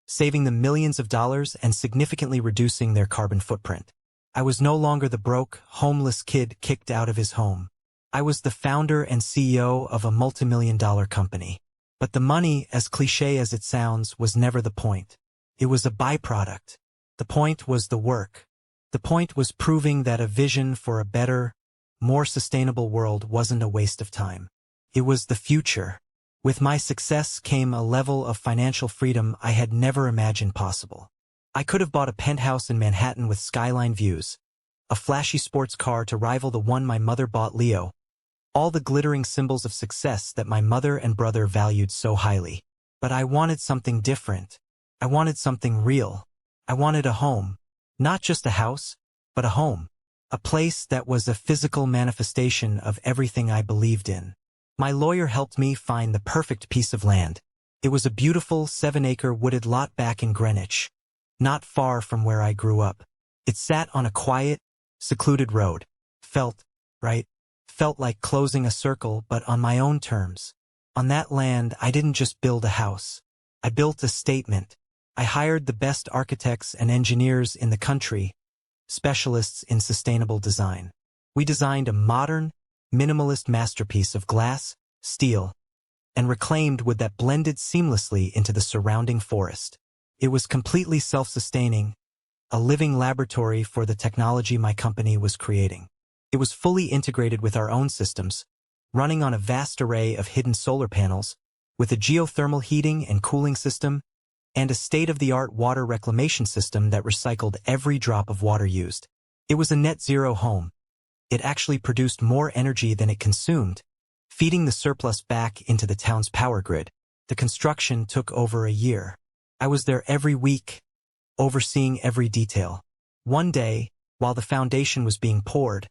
[SPEAKER 1] saving them millions of dollars and significantly reducing their carbon footprint. I was no longer the broke, homeless kid kicked out of his home. I was the founder and CEO of a multimillion-dollar company. But the money, as cliché as it sounds, was never the point. It was a byproduct. The point was the work. The point was proving that a vision for a better, more sustainable world wasn't a waste of time. It was the future. With my success came a level of financial freedom I had never imagined possible. I could have bought a penthouse in Manhattan with skyline views, a flashy sports car to rival the one my mother bought Leo, all the glittering symbols of success that my mother and brother valued so highly. But I wanted something different. I wanted something real. I wanted a home. Not just a house, but a home. A place that was a physical manifestation of everything I believed in. My lawyer helped me find the perfect piece of land. It was a beautiful 7-acre wooded lot back in Greenwich, not far from where I grew up. It sat on a quiet, secluded road. Felt right. Felt like closing a circle, but on my own terms. On that land, I didn't just build a house. I built a statement. I hired the best architects and engineers in the country, specialists in sustainable design. We designed a modern, minimalist masterpiece of glass, steel, and reclaimed wood that blended seamlessly into the surrounding forest. It was completely self-sustaining, a living laboratory for the technology my company was creating. It was fully integrated with our own systems, running on a vast array of hidden solar panels, with a geothermal heating and cooling system, and a state-of-the-art water reclamation system that recycled every drop of water used. It was a net-zero home. It actually produced more energy than it consumed, feeding the surplus back into the town's power grid. The construction took over a year. I was there every week, overseeing every detail. One day, while the foundation was being poured,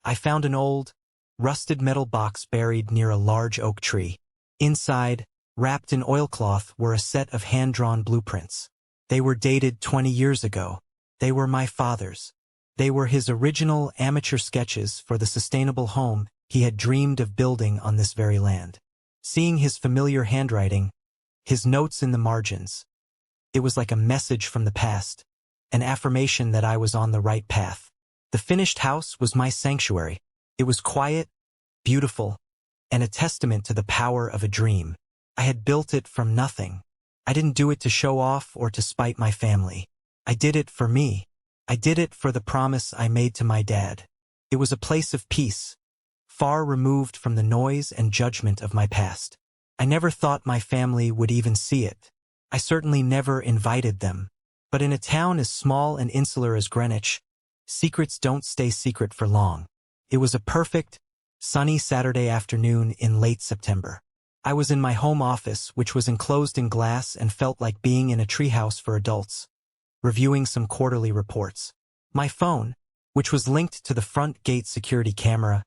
[SPEAKER 1] I found an old, rusted metal box buried near a large oak tree. Inside, wrapped in oilcloth, were a set of hand-drawn blueprints. They were dated 20 years ago. They were my father's. They were his original amateur sketches for the sustainable home he had dreamed of building on this very land. Seeing his familiar handwriting, his notes in the margins, it was like a message from the past, an affirmation that I was on the right path. The finished house was my sanctuary. It was quiet, beautiful, and a testament to the power of a dream. I had built it from nothing. I didn't do it to show off or to spite my family. I did it for me. I did it for the promise I made to my dad. It was a place of peace, far removed from the noise and judgment of my past. I never thought my family would even see it. I certainly never invited them. But in a town as small and insular as Greenwich, secrets don't stay secret for long. It was a perfect, sunny Saturday afternoon in late September. I was in my home office, which was enclosed in glass and felt like being in a treehouse for adults, reviewing some quarterly reports. My phone, which was linked to the front gate security camera,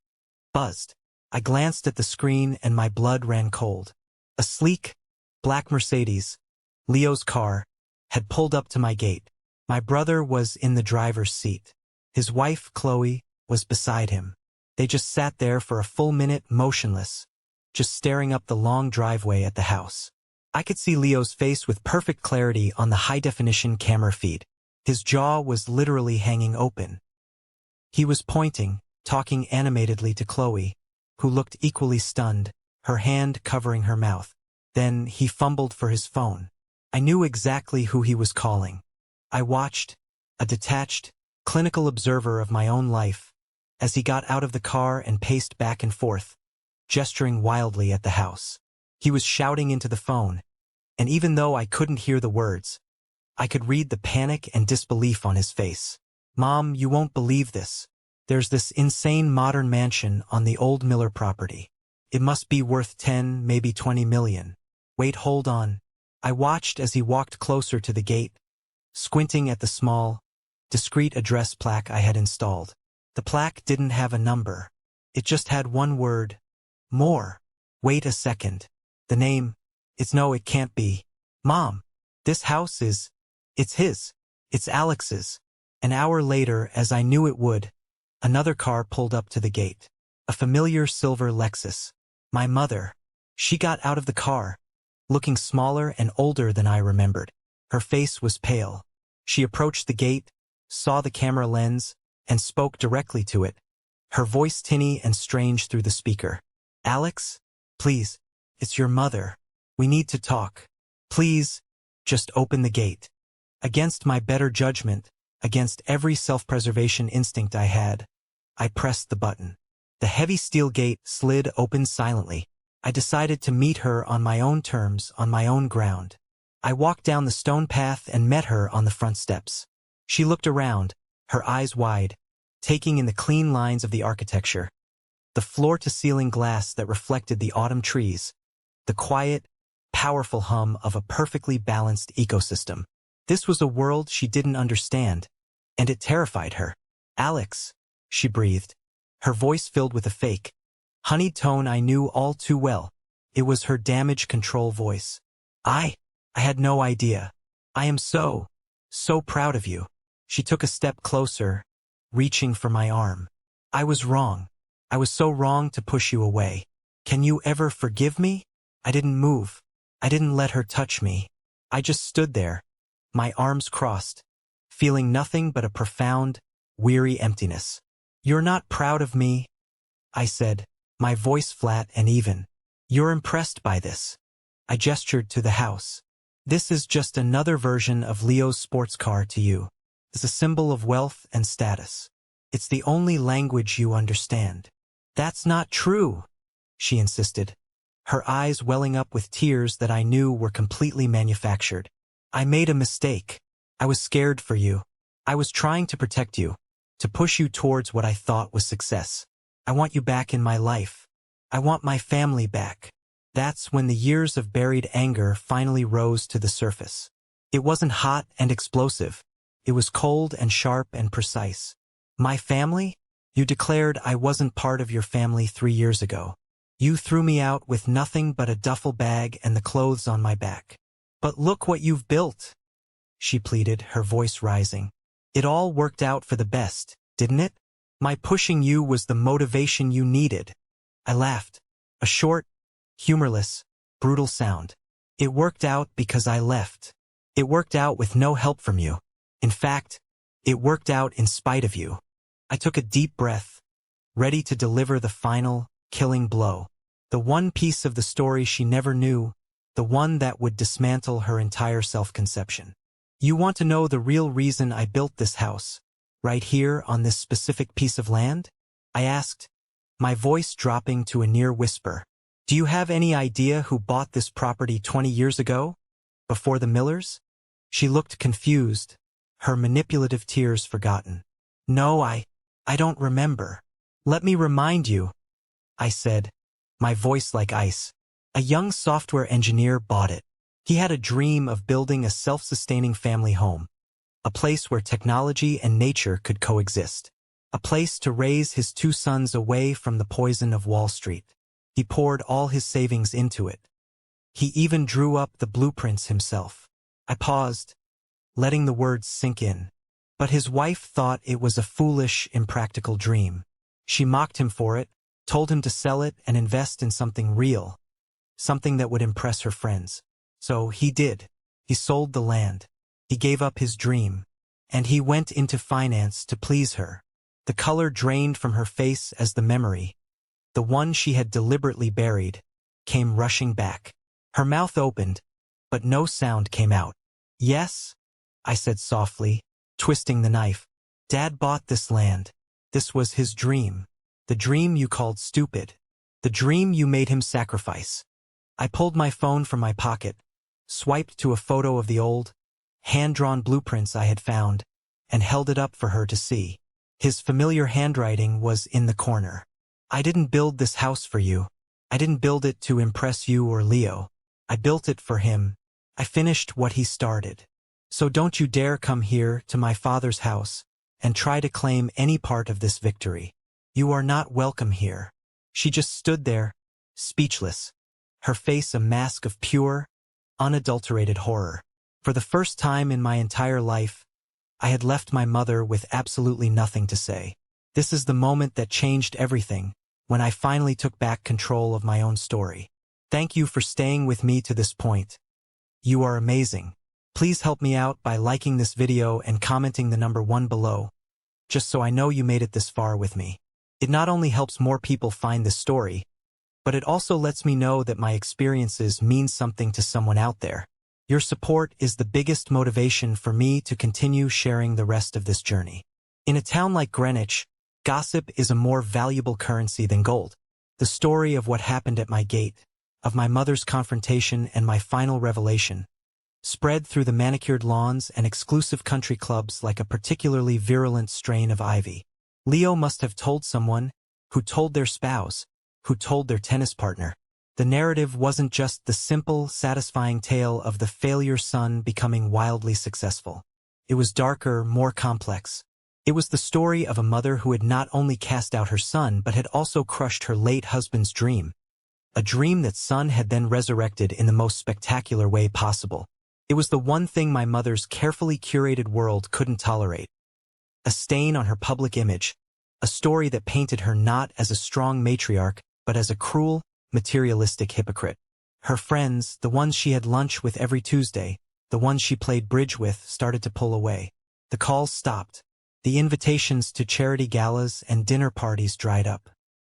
[SPEAKER 1] buzzed. I glanced at the screen and my blood ran cold. A sleek, black Mercedes, Leo's car, had pulled up to my gate. My brother was in the driver's seat. His wife, Chloe, was beside him. They just sat there for a full minute, motionless, just staring up the long driveway at the house. I could see Leo's face with perfect clarity on the high-definition camera feed. His jaw was literally hanging open. He was pointing, talking animatedly to Chloe, who looked equally stunned, her hand covering her mouth. Then he fumbled for his phone. I knew exactly who he was calling. I watched, a detached, clinical observer of my own life, as he got out of the car and paced back and forth, gesturing wildly at the house. He was shouting into the phone, and even though I couldn't hear the words, I could read the panic and disbelief on his face. "Mom, you won't believe this. There's this insane modern mansion on the old Miller property. It must be worth 10, maybe 20 million. Wait, hold on." I watched as he walked closer to the gate, squinting at the small, discreet address plaque I had installed. The plaque didn't have a number. It just had one word. More. Wait a second. The name. It can't be. Mom, this house it's his. It's Alex's. An hour later, as I knew it would, another car pulled up to the gate. A familiar silver Lexus. My mother. She got out of the car, looking smaller and older than I remembered. Her face was pale. She approached the gate, saw the camera lens, and spoke directly to it, her voice tinny and strange through the speaker. "Alex, please, it's your mother. We need to talk. Please, just open the gate." Against my better judgment, against every self-preservation instinct I had, I pressed the button. The heavy steel gate slid open silently. I decided to meet her on my own terms, on my own ground. I walked down the stone path and met her on the front steps. She looked around, her eyes wide, taking in the clean lines of the architecture, the floor-to-ceiling glass that reflected the autumn trees, the quiet, powerful hum of a perfectly balanced ecosystem. This was a world she didn't understand, and it terrified her. "Alex," she breathed, her voice filled with a fake, honeyed tone I knew all too well. It was her damage control voice. I had no idea. "I am so proud of you." She took a step closer, reaching for my arm. "I was wrong. I was so wrong to push you away. Can you ever forgive me?" I didn't move. I didn't let her touch me. I just stood there, my arms crossed, feeling nothing but a profound, weary emptiness. "You're not proud of me," I said, my voice flat and even. "You're impressed by this." I gestured to the house. "This is just another version of Leo's sports car to you. It's a symbol of wealth and status. It's the only language you understand." "That's not true," she insisted, her eyes welling up with tears that I knew were completely manufactured. "I made a mistake. I was scared for you. I was trying to protect you, to push you towards what I thought was success. I want you back in my life. I want my family back." That's when the years of buried anger finally rose to the surface. It wasn't hot and explosive. It was cold and sharp and precise. "My family? You declared I wasn't part of your family 3 years ago. You threw me out with nothing but a duffel bag and the clothes on my back. But look what you've built," she pleaded, her voice rising. "It all worked out for the best, didn't it? My pushing you was the motivation you needed." I laughed, a short, humorless, brutal sound. "It worked out because I left. It worked out with no help from you. In fact, it worked out in spite of you." I took a deep breath, ready to deliver the final, killing blow. The one piece of the story she never knew, the one that would dismantle her entire self-conception. "You want to know the real reason I built this house, right here on this specific piece of land?" I asked, my voice dropping to a near whisper. "Do you have any idea who bought this property 20 years ago? Before the Millers?" She looked confused, her manipulative tears forgotten. "No, I don't remember." "Let me remind you," I said, my voice like ice. "A young software engineer bought it. He had a dream of building a self-sustaining family home, a place where technology and nature could coexist, a place to raise his 2 sons away from the poison of Wall Street. He poured all his savings into it. He even drew up the blueprints himself." I paused, letting the words sink in. But his wife thought it was a foolish, impractical dream. She mocked him for it, told him to sell it and invest in something real, something that would impress her friends. So he did. He sold the land. He gave up his dream. And he went into finance to please her. The color drained from her face as the memory, the one she had deliberately buried, came rushing back. Her mouth opened, but no sound came out. "Yes," I said softly, twisting the knife. "Dad bought this land. This was his dream. The dream you called stupid. The dream you made him sacrifice." I pulled my phone from my pocket, swiped to a photo of the old, hand-drawn blueprints I had found, and held it up for her to see. His familiar handwriting was in the corner. "I didn't build this house for you. I didn't build it to impress you or Leo. I built it for him. I finished what he started. So don't you dare come here to my father's house and try to claim any part of this victory. You are not welcome here." She just stood there, speechless, her face a mask of pure, unadulterated horror. For the first time in my entire life, I had left my mother with absolutely nothing to say. This is the moment that changed everything, when I finally took back control of my own story. Thank you for staying with me to this point. You are amazing. Please help me out by liking this video and commenting the number 1 below, just so I know you made it this far with me. It not only helps more people find this story, but it also lets me know that my experiences mean something to someone out there. Your support is the biggest motivation for me to continue sharing the rest of this journey. In a town like Greenwich, gossip is a more valuable currency than gold. The story of what happened at my gate, of my mother's confrontation and my final revelation, spread through the manicured lawns and exclusive country clubs like a particularly virulent strain of ivy. Leo must have told someone, who told their spouse, who told their tennis partner. The narrative wasn't just the simple, satisfying tale of the failure son becoming wildly successful. It was darker, more complex. It was the story of a mother who had not only cast out her son but had also crushed her late husband's dream. A dream that son had then resurrected in the most spectacular way possible. It was the one thing my mother's carefully curated world couldn't tolerate. A stain on her public image, a story that painted her not as a strong matriarch, but as a cruel, materialistic hypocrite. Her friends, the ones she had lunch with every Tuesday, the ones she played bridge with, started to pull away. The calls stopped. The invitations to charity galas and dinner parties dried up.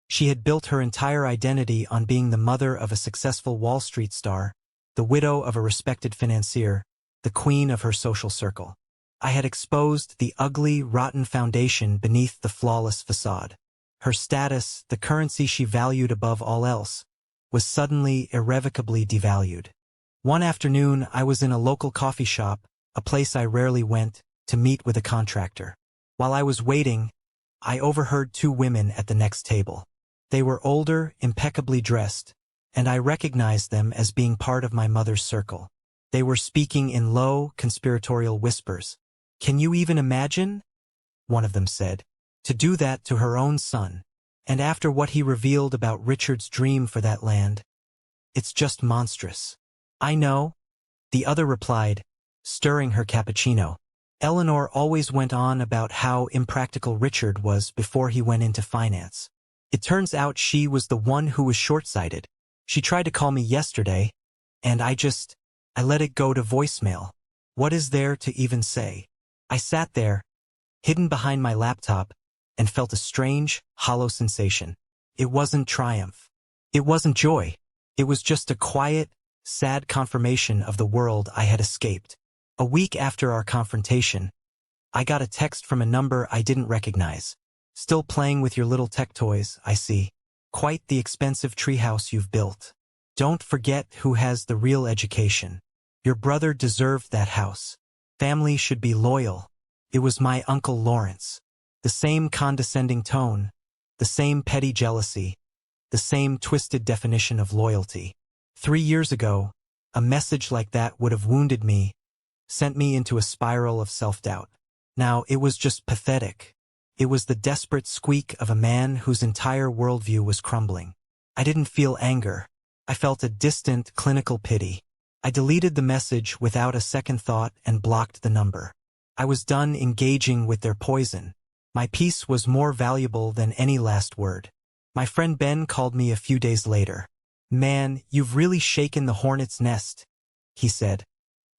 [SPEAKER 1] She had built her entire identity on being the mother of a successful Wall Street star, the widow of a respected financier, the queen of her social circle. I had exposed the ugly, rotten foundation beneath the flawless facade. Her status, the currency she valued above all else, was suddenly irrevocably devalued. One afternoon, I was in a local coffee shop, a place I rarely went, to meet with a contractor. While I was waiting, I overheard 2 women at the next table. They were older, impeccably dressed, and I recognized them as being part of my mother's circle. They were speaking in low, conspiratorial whispers. "Can you even imagine?" one of them said. "To do that to her own son, and after what he revealed about Richard's dream for that land. It's just monstrous." "I know," the other replied, stirring her cappuccino. Eleanor always went on about how impractical Richard was before he went into finance. It turns out she was the one who was short-sighted. She tried to call me yesterday, and I let it go to voicemail. What is there to even say? I sat there, hidden behind my laptop, and felt a strange, hollow sensation. It wasn't triumph. It wasn't joy. It was just a quiet, sad confirmation of the world I had escaped. A week after our confrontation, I got a text from a number I didn't recognize. "Still playing with your little tech toys, I see. Quite the expensive treehouse you've built. Don't forget who has the real education. Your brother deserved that house. Family should be loyal." It was my Uncle Lawrence. The same condescending tone, the same petty jealousy, the same twisted definition of loyalty. 3 years ago, a message like that would have wounded me, sent me into a spiral of self-doubt. Now it was just pathetic. It was the desperate squeak of a man whose entire worldview was crumbling. I didn't feel anger. I felt a distant, clinical pity. I deleted the message without a second thought and blocked the number. I was done engaging with their poison. My peace was more valuable than any last word. My friend Ben called me a few days later. "Man, you've really shaken the hornet's nest," he said,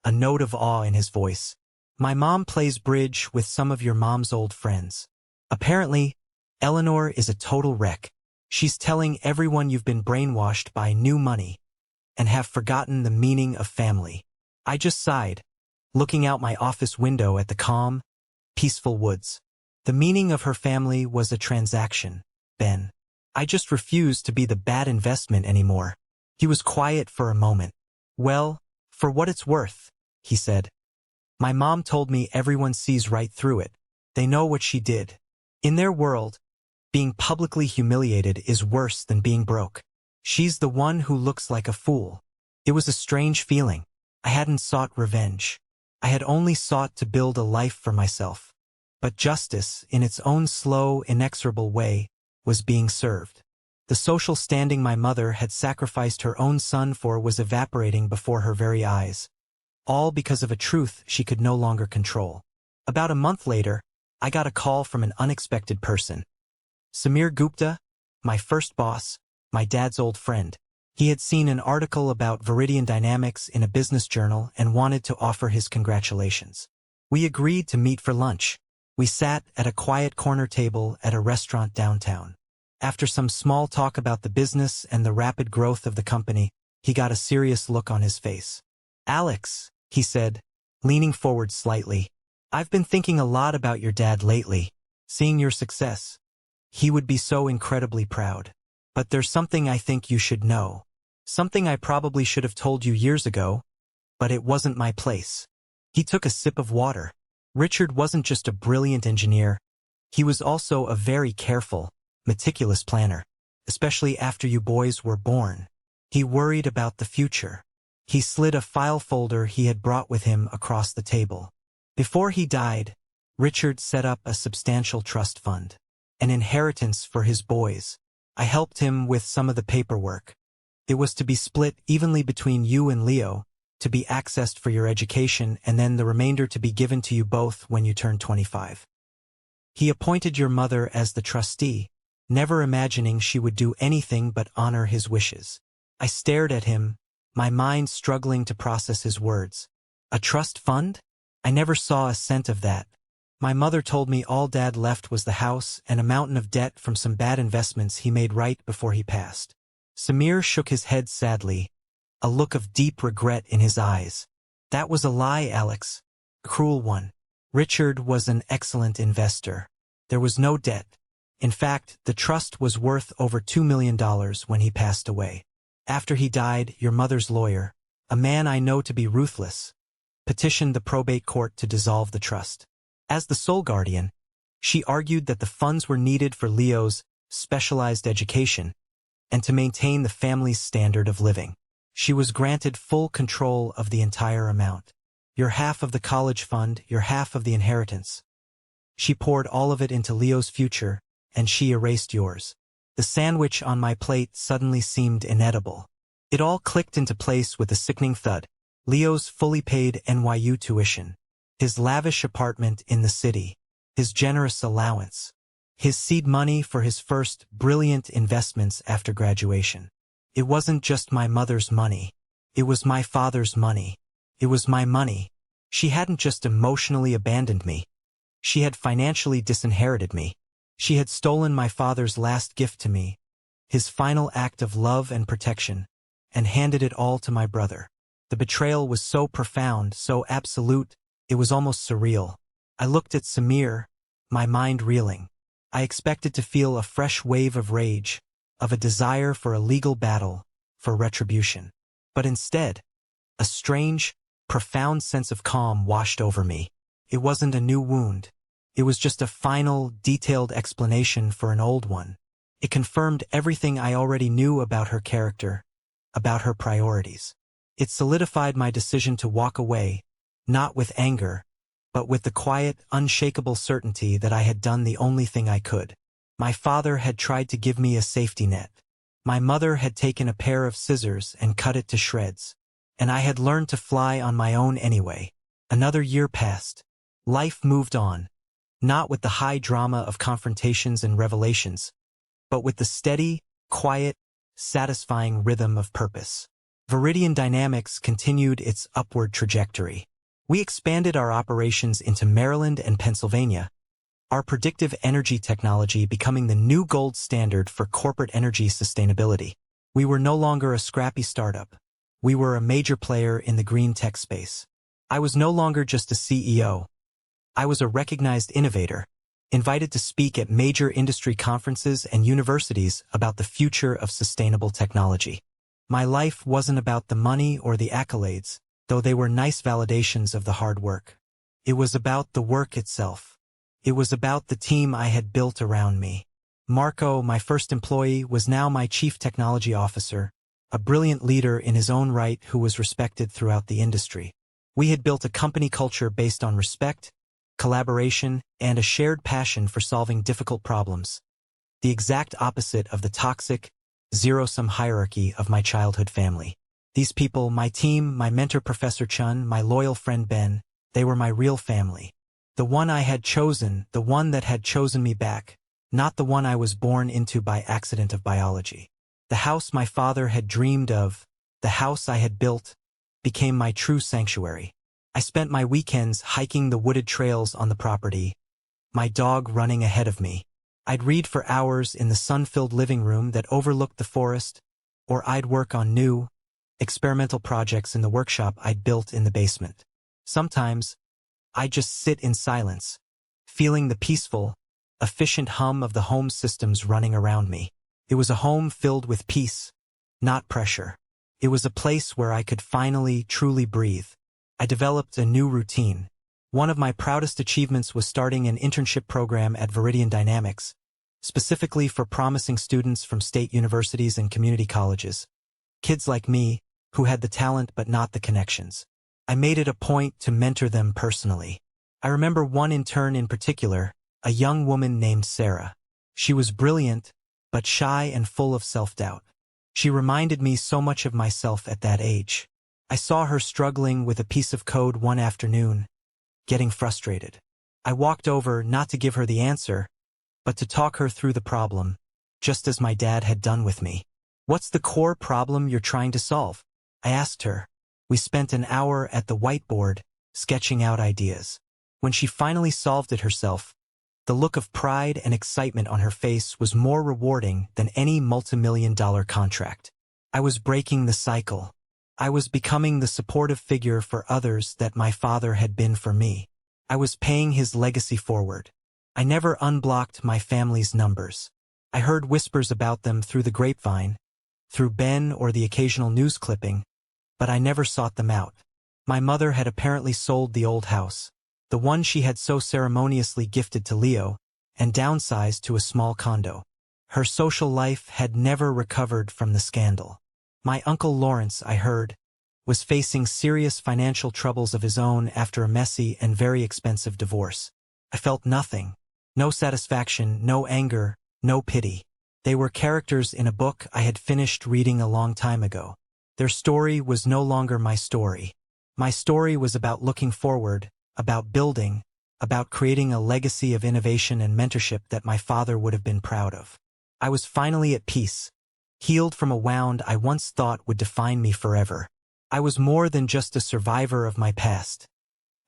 [SPEAKER 1] a note of awe in his voice. "My mom plays bridge with some of your mom's old friends. Apparently, Eleanor is a total wreck. She's telling everyone you've been brainwashed by new money. and have forgotten the meaning of family. I just sighed, looking out my office window at the calm, peaceful woods. The meaning of her family was a transaction, Ben. I just refused to be the bad investment anymore. He was quiet for a moment. Well, for what it's worth, he said. My mom told me everyone sees right through it. They know what she did. In their world, being publicly humiliated is worse than being broke. She's the one who looks like a fool. It was a strange feeling. I hadn't sought revenge. I had only sought to build a life for myself. But justice, in its own slow, inexorable way, was being served. The social standing my mother had sacrificed her own son for was evaporating before her very eyes. All because of a truth she could no longer control. About a month later, I got a call from an unexpected person. Samir Gupta, my first boss, my dad's old friend. He had seen an article about Vidian dynamics in a business journal and wanted to offer his congratulations. We agreed to meet for lunch. We sat at a quiet corner table at a restaurant downtown. After some small talk about the business and the rapid growth of the company, he got a serious look on his face. Alex, he said, leaning forward slightly, I've been thinking a lot about your dad lately, seeing your success. He would be so incredibly proud. But there's something I think you should know. Something I probably should have told you years ago, but it wasn't my place. He took a sip of water. Richard wasn't just a brilliant engineer. He was also a very careful, meticulous planner, especially after you boys were born. He worried about the future. He slid a file folder he had brought with him across the table. Before he died, Richard set up a substantial trust fund, an inheritance for his boys. I helped him with some of the paperwork. It was to be split evenly between you and Leo, to be accessed for your education, and then the remainder to be given to you both when you turn 25. He appointed your mother as the trustee, never imagining she would do anything but honor his wishes. I stared at him, my mind struggling to process his words. A trust fund? I never saw a cent of that. My mother told me all Dad left was the house and a mountain of debt from some bad investments he made right before he passed. Samir shook his head sadly, a look of deep regret in his eyes. That was a lie, Alex. A cruel one. Richard was an excellent investor. There was no debt. In fact, the trust was worth over $2 million when he passed away. After he died, your mother's lawyer, a man I know to be ruthless, petitioned the probate court to dissolve the trust. As the sole guardian, she argued that the funds were needed for Leo's specialized education and to maintain the family's standard of living. She was granted full control of the entire amount. Your half of the college fund, your half of the inheritance. She poured all of it into Leo's future, and she erased yours. The sandwich on my plate suddenly seemed inedible. It all clicked into place with a sickening thud. Leo's fully paid NYU tuition. His lavish apartment in the city, his generous allowance, his seed money for his first brilliant investments after graduation. It wasn't just my mother's money. It was my father's money. It was my money. She hadn't just emotionally abandoned me. She had financially disinherited me. She had stolen my father's last gift to me, his final act of love and protection, and handed it all to my brother. The betrayal was so profound, so absolute, it was almost surreal. I looked at Samir, my mind reeling. I expected to feel a fresh wave of rage, of a desire for a legal battle, for retribution. But instead, a strange, profound sense of calm washed over me. It wasn't a new wound. It was just a final, detailed explanation for an old one. It confirmed everything I already knew about her character, about her priorities. It solidified my decision to walk away, not with anger, but with the quiet, unshakable certainty that I had done the only thing I could. My father had tried to give me a safety net. My mother had taken a pair of scissors and cut it to shreds. And I had learned to fly on my own anyway. Another year passed. Life moved on, not with the high drama of confrontations and revelations, but with the steady, quiet, satisfying rhythm of purpose. Vidian Dynamics continued its upward trajectory. We expanded our operations into Maryland and Pennsylvania, our predictive energy technology becoming the new gold standard for corporate energy sustainability. We were no longer a scrappy startup. We were a major player in the green tech space. I was no longer just a CEO. I was a recognized innovator, invited to speak at major industry conferences and universities about the future of sustainable technology. My life wasn't about the money or the accolades, though they were nice validations of the hard work. It was about the work itself. It was about the team I had built around me. Marco, my first employee, was now my chief technology officer, a brilliant leader in his own right who was respected throughout the industry. We had built a company culture based on respect, collaboration, and a shared passion for solving difficult problems. The exact opposite of the toxic, zero-sum hierarchy of my childhood family. These people, my team, my mentor Professor Chun, my loyal friend Ben, they were my real family. The one I had chosen, the one that had chosen me back, not the one I was born into by accident of biology. The house my father had dreamed of, the house I had built, became my true sanctuary. I spent my weekends hiking the wooded trails on the property, my dog running ahead of me. I'd read for hours in the sun-filled living room that overlooked the forest, or I'd work on new, experimental projects in the workshop I'd built in the basement. Sometimes, I'd just sit in silence, feeling the peaceful, efficient hum of the home systems running around me. It was a home filled with peace, not pressure. It was a place where I could finally, truly breathe. I developed a new routine. One of my proudest achievements was starting an internship program at Vidian Dynamics, specifically for promising students from state universities and community colleges. Kids like me, who had the talent but not the connections. I made it a point to mentor them personally. I remember one intern in particular, a young woman named Sarah. She was brilliant, but shy and full of self-doubt. She reminded me so much of myself at that age. I saw her struggling with a piece of code one afternoon, getting frustrated. I walked over not to give her the answer, but to talk her through the problem, just as my dad had done with me. "What's the core problem you're trying to solve?" I asked her. We spent an hour at the whiteboard, sketching out ideas. When she finally solved it herself, the look of pride and excitement on her face was more rewarding than any multi-million-dollar contract. I was breaking the cycle. I was becoming the supportive figure for others that my father had been for me. I was paying his legacy forward. I never unblocked my family's numbers. I heard whispers about them through the grapevine, through Ben or the occasional news clipping, but I never sought them out. My mother had apparently sold the old house, the one she had so ceremoniously gifted to Leo, and downsized to a small condo. Her social life had never recovered from the scandal. My Uncle Lawrence, I heard, was facing serious financial troubles of his own after a messy and very expensive divorce. I felt nothing. No satisfaction, no anger, no pity. They were characters in a book I had finished reading a long time ago. Their story was no longer my story. My story was about looking forward, about building, about creating a legacy of innovation and mentorship that my father would have been proud of. I was finally at peace, healed from a wound I once thought would define me forever. I was more than just a survivor of my past.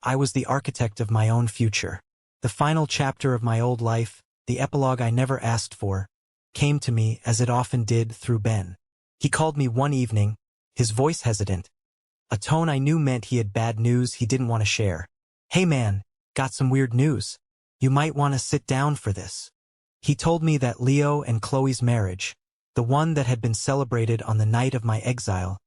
[SPEAKER 1] I was the architect of my own future. The final chapter of my old life, the epilogue I never asked for, came to me as it often did through Ben. He called me one evening, his voice hesitant, a tone I knew meant he had bad news he didn't want to share. "Hey man, got some weird news. You might want to sit down for this." He told me that Leo and Chloe's marriage, the one that had been celebrated on the night of my exile,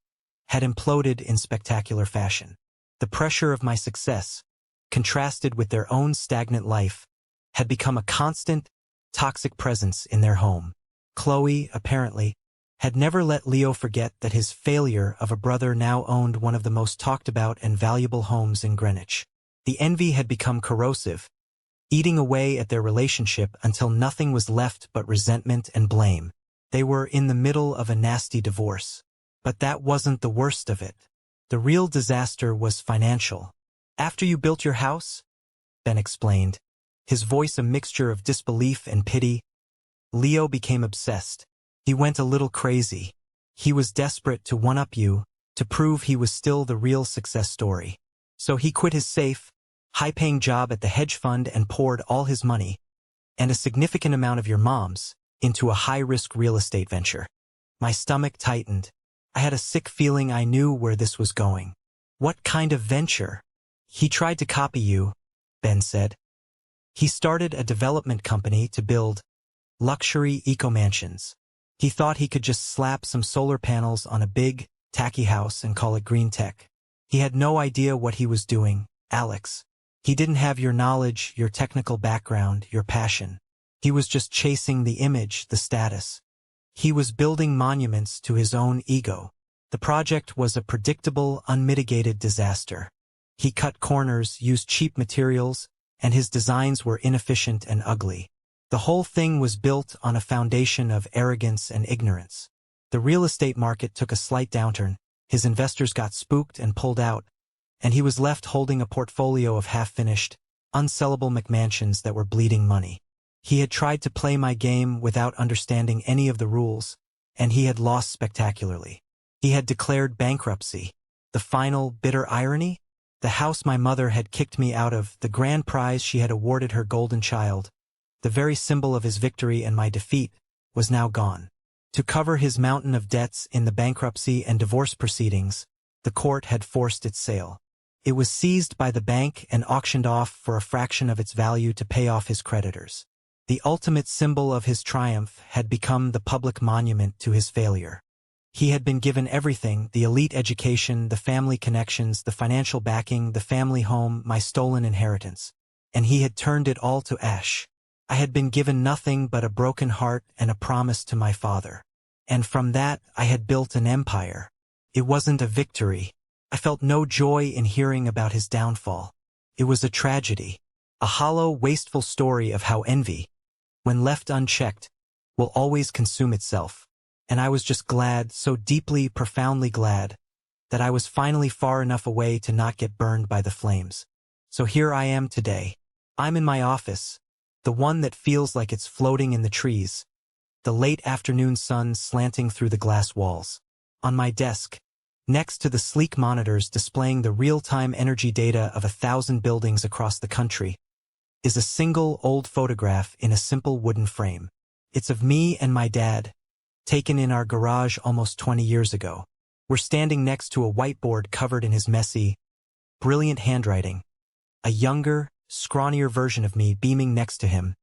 [SPEAKER 1] had imploded in spectacular fashion. The pressure of my success, contrasted with their own stagnant life, had become a constant, toxic presence in their home. Chloe, apparently, had never let Leo forget that his failure of a brother now owned one of the most talked about and valuable homes in Greenwich. The envy had become corrosive, eating away at their relationship until nothing was left but resentment and blame. They were in the middle of a nasty divorce. But that wasn't the worst of it. The real disaster was financial. "After you built your house," Ben explained, his voice a mixture of disbelief and pity, "Leo became obsessed. He went a little crazy. He was desperate to one-up you, to prove he was still the real success story. So he quit his safe, high-paying job at the hedge fund and poured all his money, and a significant amount of your mom's, into a high-risk real estate venture." My stomach tightened. I had a sick feeling I knew where this was going. What kind of venture? He tried to copy you, Ben said. He started a development company to build luxury eco-mansions. He thought he could just slap some solar panels on a big, tacky house and call it green tech. He had no idea what he was doing, Alex. He didn't have your knowledge, your technical background, your passion. He was just chasing the image, the status. He was building monuments to his own ego. The project was a predictable, unmitigated disaster. He cut corners, used cheap materials, and his designs were inefficient and ugly. The whole thing was built on a foundation of arrogance and ignorance. The real estate market took a slight downturn, his investors got spooked and pulled out, and he was left holding a portfolio of half-finished, unsellable McMansions that were bleeding money. He had tried to play my game without understanding any of the rules, and he had lost spectacularly. He had declared bankruptcy. The final, bitter irony? The house my mother had kicked me out of, the grand prize she had awarded her golden child, the very symbol of his victory and my defeat, was now gone. To cover his mountain of debts in the bankruptcy and divorce proceedings, the court had forced its sale. It was seized by the bank and auctioned off for a fraction of its value to pay off his creditors. The ultimate symbol of his triumph had become the public monument to his failure. He had been given everything, the elite education, the family connections, the financial backing, the family home, my stolen inheritance. And he had turned it all to ash. I had been given nothing but a broken heart and a promise to my father. And from that, I had built an empire. It wasn't a victory. I felt no joy in hearing about his downfall. It was a tragedy. A hollow, wasteful story of how envy, when left unchecked, will always consume itself. And I was just glad, so deeply, profoundly glad, that I was finally far enough away to not get burned by the flames. So here I am today. I'm in my office, the one that feels like it's floating in the trees, the late afternoon sun slanting through the glass walls. On my desk, next to the sleek monitors displaying the real-time energy data of 1,000 buildings across the country, is a single old photograph in a simple wooden frame. It's of me and my dad, taken in our garage almost 20 years ago. We're standing next to a whiteboard covered in his messy, brilliant handwriting. A younger, scrawnier version of me beaming next to him,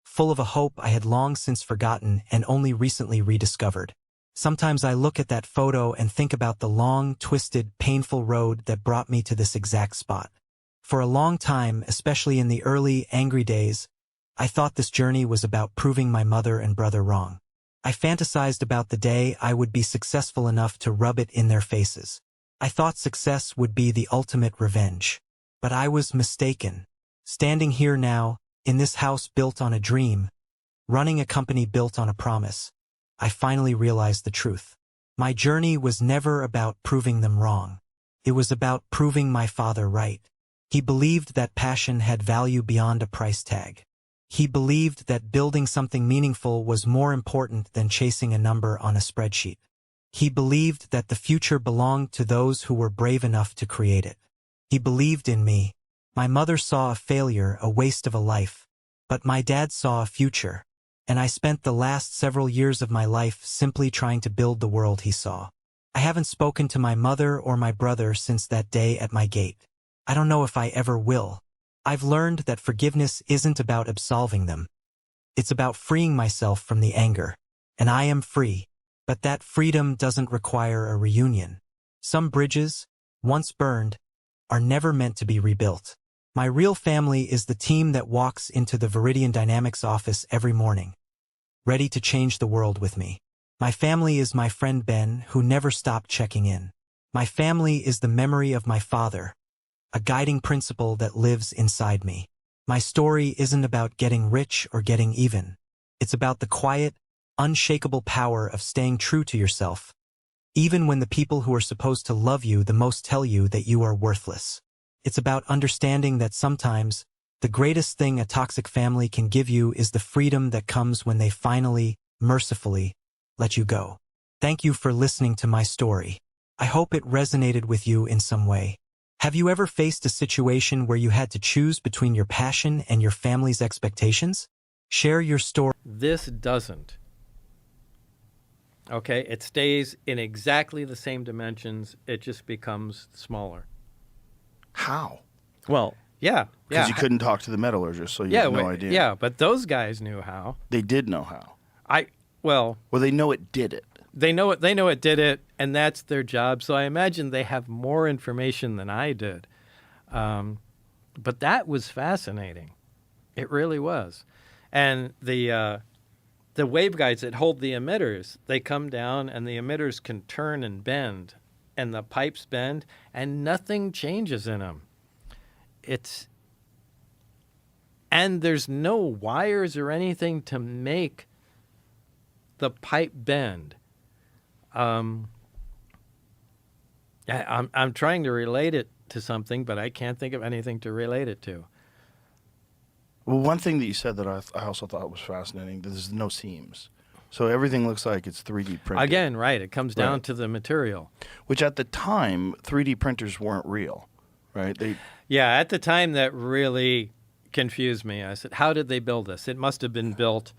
[SPEAKER 1] full of a hope I had long since forgotten and only recently rediscovered. Sometimes I look at that photo and think about the long, twisted, painful road that brought me to this exact spot. For a long time, especially in the early, angry days, I thought this journey was about proving my mother and brother wrong. I fantasized about the day I would be successful enough to rub it in their faces. I thought success would be the ultimate revenge. But I was mistaken. Standing here now, in this house built on a dream, running a company built on a promise, I finally realized the truth. My journey was never about proving them wrong. It was about proving my father right. He believed that passion had value beyond a price tag. He believed that building something meaningful was more important than chasing a number on a spreadsheet. He believed that the future belonged to those who were brave enough to create it. He believed in me. My mother saw a failure, a waste of a life. But my dad saw a future. And I spent the last several years of my life simply trying to build the world he saw. I haven't spoken to my mother or my brother since that day at my gate. I don't know if I ever will. I've learned that forgiveness isn't about absolving them. It's about freeing myself from the anger. And I am free. But that freedom doesn't require a reunion. Some bridges, once burned, are never meant to be rebuilt. My real family is the team that walks into the Vidian Dynamics office every morning, ready to change the world with me. My family is my friend Ben, who never stopped checking in. My family is the memory of my father, a guiding principle that lives inside me. My story isn't about getting rich or getting even. It's about the quiet, unshakable power of staying true to yourself, even when the people who are supposed to love you the most tell you that you are worthless. It's about understanding that sometimes, the greatest thing a toxic family can give you is the freedom that comes when they finally, mercifully, let you go. Thank you for listening to my story. I hope it resonated with you in some way. Have you ever faced a situation where you had to choose between your passion and your family's expectations? Share your story.
[SPEAKER 2] This doesn't. Okay, it stays in exactly the same dimensions. It just becomes smaller.
[SPEAKER 3] How?
[SPEAKER 4] Well,
[SPEAKER 2] Yeah,
[SPEAKER 3] Because
[SPEAKER 2] yeah,
[SPEAKER 3] you couldn't talk to the metallurgist, so you have no idea.
[SPEAKER 2] Yeah, but those guys knew how.
[SPEAKER 3] They did know how.
[SPEAKER 2] Well,
[SPEAKER 3] they know it did it.
[SPEAKER 2] they know it. They know it did it, and that's their job. So I imagine they have more information than I did. But that was fascinating. It really was. And the waveguides that hold the emitters, they come down, and the emitters can turn and bend, and the pipes bend, and nothing changes in them. And there's no wires or anything to make the pipe bend. I'm trying to relate it to something, but I can't think of anything to relate it to.
[SPEAKER 3] Well, one thing that you said that I also thought was fascinating, there's no seams. So everything looks like it's 3D printed.
[SPEAKER 2] Again, right, it comes down to the material.
[SPEAKER 3] Which at the time, 3D printers weren't real, right?
[SPEAKER 2] Yeah, at the time that really confused me. I said, how did they build this? It must have been built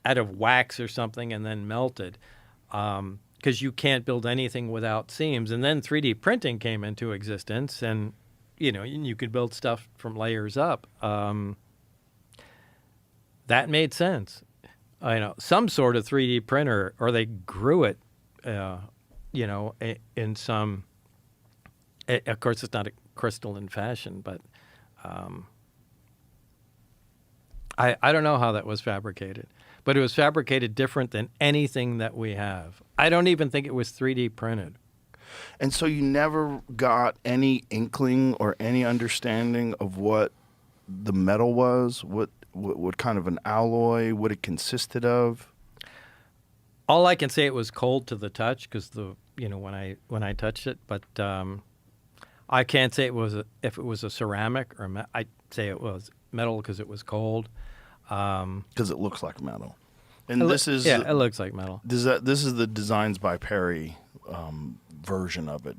[SPEAKER 2] out of wax or something and then melted, because you can't build anything without seams. And then 3D printing came into existence, and you could build stuff from layers up. That made sense. Some sort of 3D printer, or they grew it, in some. Of course, it's not a crystalline fashion, but I don't know how that was fabricated. But it was fabricated different than anything that we have. I don't even think it was 3D printed.
[SPEAKER 3] And so you never got any inkling or any understanding of what the metal was, what kind of an alloy, what it consisted of?
[SPEAKER 2] All I can say, it was cold to the touch because when I touched it, but I can't say if it was a ceramic or I'd say it was metal because it was cold.
[SPEAKER 3] Because it looks like metal. And
[SPEAKER 2] it
[SPEAKER 3] looks
[SPEAKER 2] like metal.
[SPEAKER 3] This is the Designs by Perry version of it.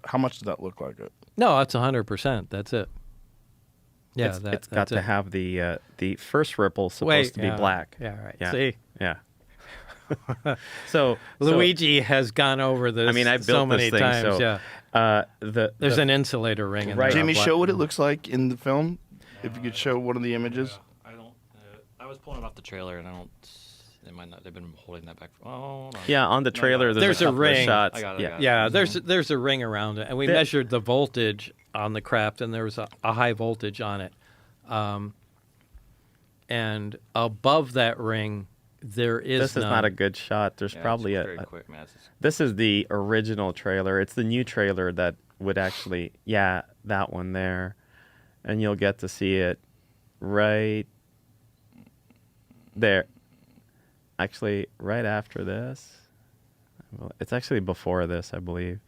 [SPEAKER 3] How much does that look like it?
[SPEAKER 2] No, it's 100%. That's it. Yeah,
[SPEAKER 4] it's got to have the first ripple supposed to be black.
[SPEAKER 2] Yeah, right.
[SPEAKER 4] Yeah.
[SPEAKER 2] See?
[SPEAKER 4] Yeah. So
[SPEAKER 2] Luigi has gone over this.
[SPEAKER 4] I mean, I built
[SPEAKER 2] so many
[SPEAKER 4] this thing.
[SPEAKER 2] times.
[SPEAKER 4] So,
[SPEAKER 2] yeah. There's an insulator ring in there.
[SPEAKER 3] Jamie, show what it looks like in the film. If you could show one of the images.
[SPEAKER 5] I don't. I was pulling it off the trailer, and I don't. They might not. They've been holding that back. Oh, no.
[SPEAKER 4] Yeah, on the trailer, there's a couple
[SPEAKER 2] ring.
[SPEAKER 4] of shots.
[SPEAKER 5] I got it.
[SPEAKER 2] Yeah, there's a ring around it, and we measured the voltage on the craft, and there was a high voltage on it. And above that ring, there is
[SPEAKER 4] This is not a good shot. There's probably
[SPEAKER 5] very quick, man.
[SPEAKER 4] This is the original trailer. It's the new trailer that would actually, that one there. And you'll get to see it right there. Actually, right after this. It's actually before this, I believe.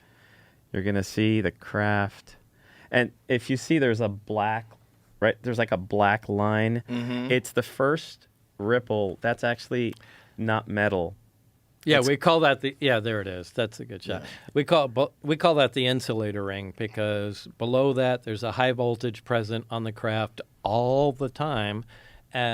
[SPEAKER 4] You're going to see the craft. And if you see there's a black, right, there's like a black line.
[SPEAKER 3] Mm-hmm.
[SPEAKER 4] It's the first ripple. That's actually not metal.
[SPEAKER 2] Yeah, we call that there it is. That's a good shot. Yeah. We call that the insulator ring because below that there's a high voltage present on the craft all the time, and